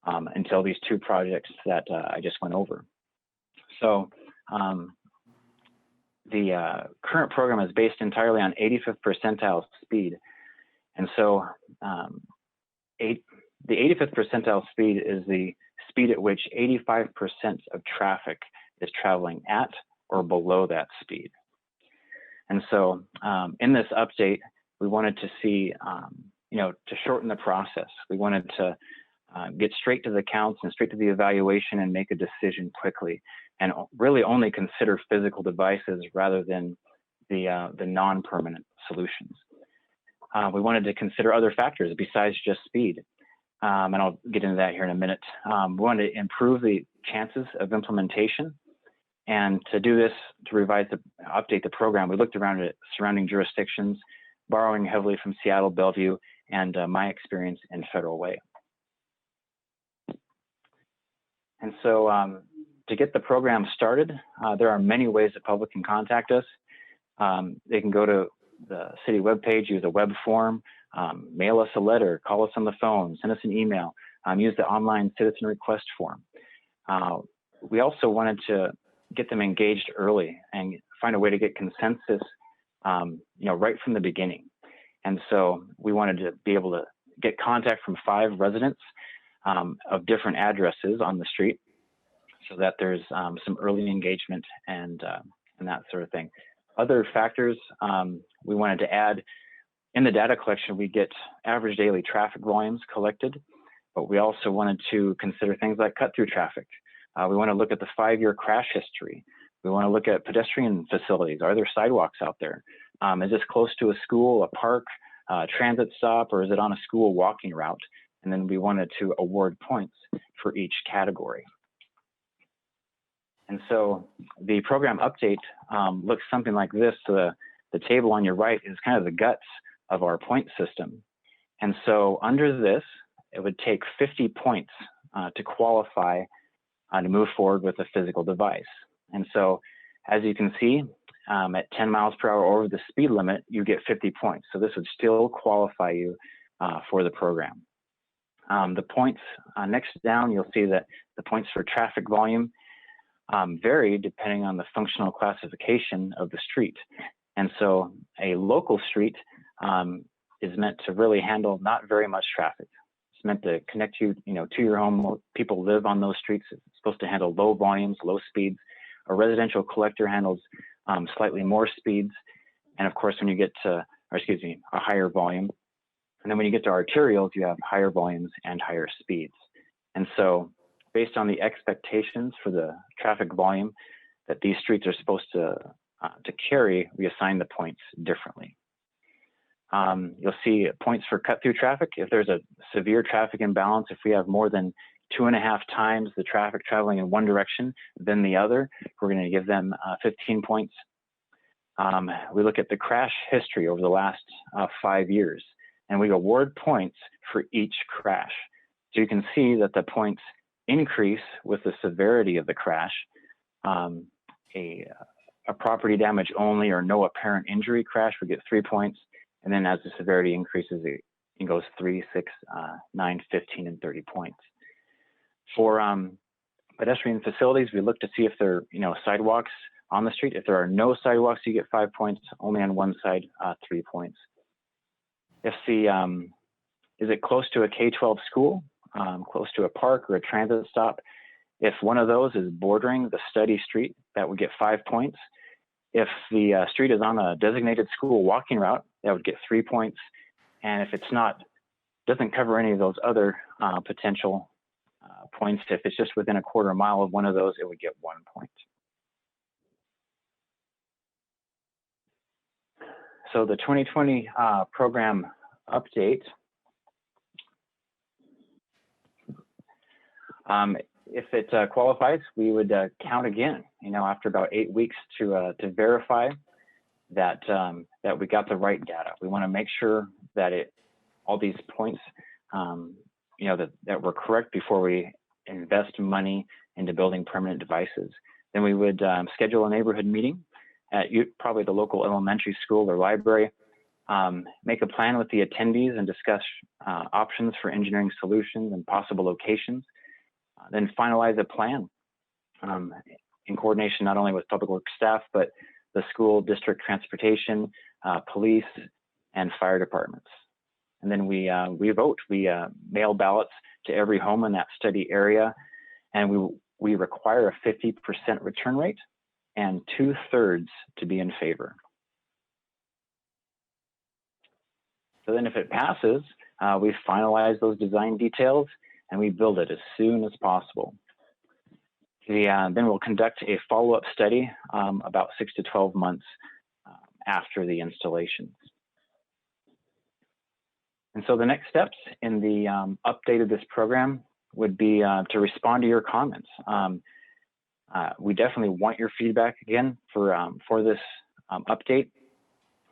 until these 2 projects that I just went over. So the current program is based entirely on 85th percentile speed. And so the 85th percentile speed is the speed at which 85% of traffic is traveling at or below that speed. And so in this update, we wanted to see, to shorten the process. We wanted to get straight to the counts and straight to the evaluation and make a decision quickly, and really only consider physical devices rather than the non-permanent solutions. We wanted to consider other factors besides just speed, and I'll get into that here in a minute. We wanted to improve the chances of implementation, and to do this, to update the program, we looked around at surrounding jurisdictions, borrowing heavily from Seattle, Bellevue, and my experience in Federal Way. And so to get the program started, there are many ways the public can contact us. They can go to the city webpage, use a web form, mail us a letter, call us on the phone, send us an email, use the online citizen request form. We also wanted to get them engaged early and find a way to get consensus, right from the beginning. And so we wanted to be able to get contact from 5 residents of different addresses on the street, so that there's some early engagement and that sort of thing. Other factors we wanted to add in the data collection, we get average daily traffic volumes collected, but we also wanted to consider things like cut-through traffic. We want to look at the 5-year crash history. We want to look at pedestrian facilities. Are there sidewalks out there? Is this close to a school, a park, a transit stop, or is it on a school walking route? And then we wanted to award points for each category. And so the program update looks something like this. The table on your right is kind of the guts of our point system. And so under this, it would take 50 points to qualify to move forward with a physical device. And so as you can see, at 10 miles per hour over the speed limit, you get 50 points. So this would still qualify you for the program. The points next down, you'll see that the points for traffic volume vary depending on the functional classification of the street. And so a local street is meant to really handle not very much traffic. It's meant to connect you, to your home. People live on those streets. It's supposed to handle low volumes, low speeds. A residential collector handles slightly more speeds. And of course, when you get to, a higher volume. And then when you get to arterials, you have higher volumes and higher speeds. And so based on the expectations for the traffic volume that these streets are supposed to carry, we assign the points differently. You'll see points for cut-through traffic. If there's a severe traffic imbalance, if we have more than 2.5 times the traffic traveling in one direction than the other, we're going to give them 15 points. We look at the crash history over the last 5 years, and we award points for each crash. So you can see that the points increase with the severity of the crash. A property damage only or no apparent injury crash would get 3 points. And then as the severity increases, it goes 3, 6, 9, 15, and 30 points. For pedestrian facilities, we look to see if there are, sidewalks on the street. If there are no sidewalks, you get 5 points. Only on one side, 3 points. If is it close to a K-12 school, close to a park or a transit stop? If one of those is bordering the study street, that would get 5 points. If the street is on a designated school walking route, that would get 3 points. And if it's not, doesn't cover any of those other potential points, if it's just within a quarter mile of one of those, it would get 1 point. So the 2020 program update. If it qualifies, we would count again, after about 8 weeks to verify that that we got the right data. We want to make sure that all these points, that were correct before we invest money into building permanent devices. Then we would schedule a neighborhood meeting at probably the local elementary school or library, make a plan with the attendees and discuss options for engineering solutions and possible locations. Then finalize a plan in coordination not only with public works staff, but the school, district transportation, police, and fire departments. And then we vote. We mail ballots to every home in that study area, and we require a 50% return rate and 2/3 to be in favor. So then if it passes, we finalize those design details, and we build it as soon as possible. Then we'll conduct a follow-up study about 6 to 12 months after the installation. And so the next steps in the update of this program would be to respond to your comments. We definitely want your feedback again for this update.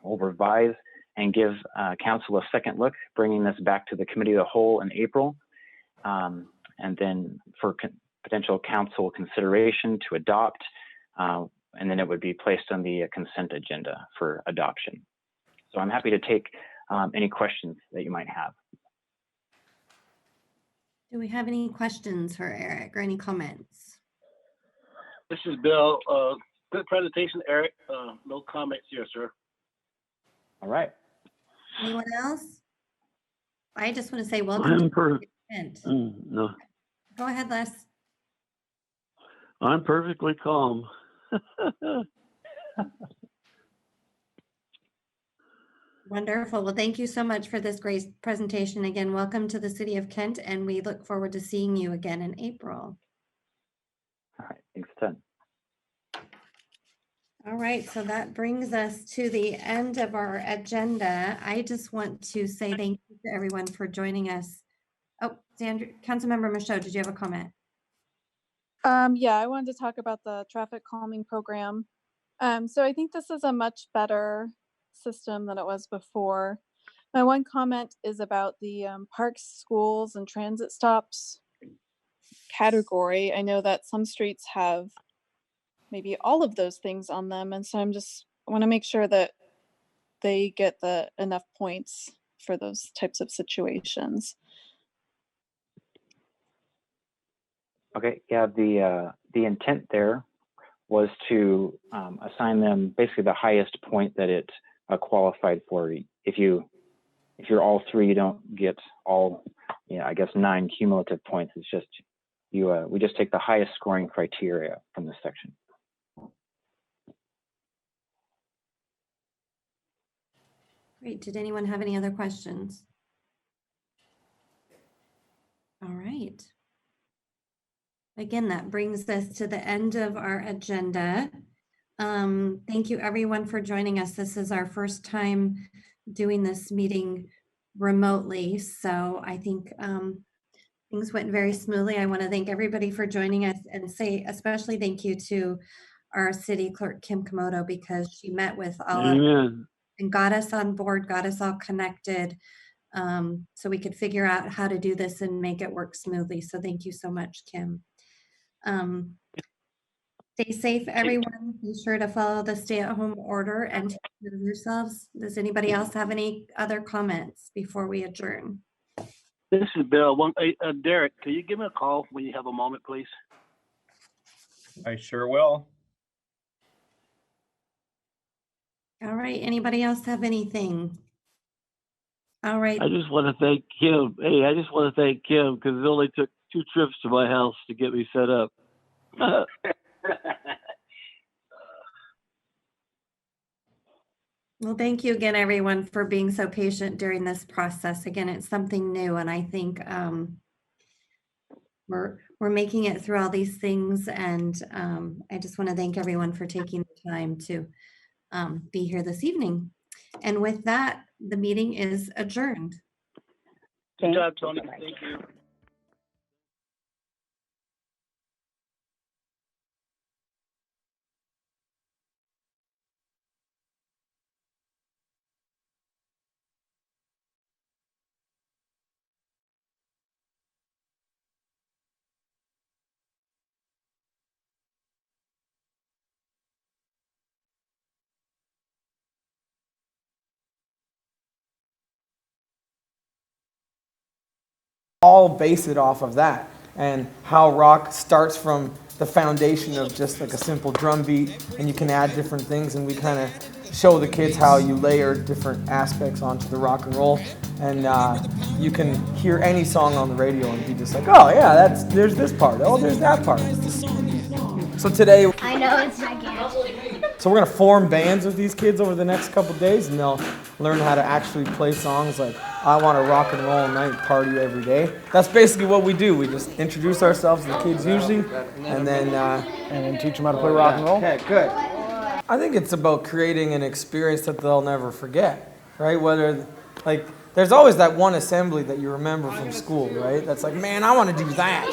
We'll revise and give council a second look, bringing this back to the committee of the whole in April, and then for potential council consideration to adopt, and then it would be placed on the consent agenda for adoption. So I'm happy to take any questions that you might have. Do we have any questions for Eric or any comments? This is Bill. Good presentation, Eric. No comments here, sir. All right. Anyone else? I just want to say welcome I'm to the event. no, Go ahead, Les. I'm perfectly calm. Wonderful. Well, thank you so much for this great presentation. Again, welcome to the City of Kent, and we look forward to seeing you again in April. All right. Thanks, Ted. All right, so that brings us to the end of our agenda. I just want to say thank you to everyone for joining us. Oh, Sandra, Councilmember Michaud, did you have a comment? Yeah, I wanted to talk about the traffic calming program. So I think this is a much better system than it was before. My one comment is about the parks, schools, and transit stops category. I know that some streets have maybe all of those things on them, and so I want to make sure that they get enough points for those types of situations. Okay. Yeah. The intent there was to assign them basically the highest point that it qualified for. If you're all three, you don't get all, I guess 9 cumulative points. It's just we just take the highest scoring criteria from this section. Great. Did anyone have any other questions? All right. Again, that brings us to the end of our agenda. Thank you everyone for joining us. This is our first time doing this meeting remotely, so I think things went very smoothly. I want to thank everybody for joining us and say especially thank you to our city clerk, Kim Komodo, because she met with all of us and got us on board, got us all connected, so we could figure out how to do this and make it work smoothly. So thank you so much, Kim. Stay safe, everyone. Be sure to follow the stay-at-home order and take care of yourselves. Does anybody else have any other comments before we adjourn? This is Bill. Derek, can you give me a call when you have a moment, please? I sure will. All right. Anybody else have anything? All right. I just want to thank Kim. Hey, I just want to thank Kim because it only took 2 trips to my house to get me set up. Well, thank you again, everyone, for being so patient during this process. Again, it's something new, and I think we're making it through all these things, and I just want to thank everyone for taking the time to be here this evening. And with that, the meeting is adjourned. Good job, Tony. Thank you. All base it off of that, and how rock starts from the foundation of just like a simple drum beat, and you can add different things, and we kind of show the kids how you layer different aspects onto the rock and roll, and you can hear any song on the radio and be just like, oh yeah, there's this part, oh there's that part. So today I know it's gigantic. So we're gonna form bands with these kids over the next couple days, and they'll learn how to actually play songs like "I Want to Rock and Roll All Night, Party Every Day." That's basically what we do. We just introduce ourselves to the kids usually, and then teach them how to play rock and roll. Okay, good. I think it's about creating an experience that they'll never forget, right? Whether, like, there's always that one assembly that you remember from school, right? That's like, man, I want to do that.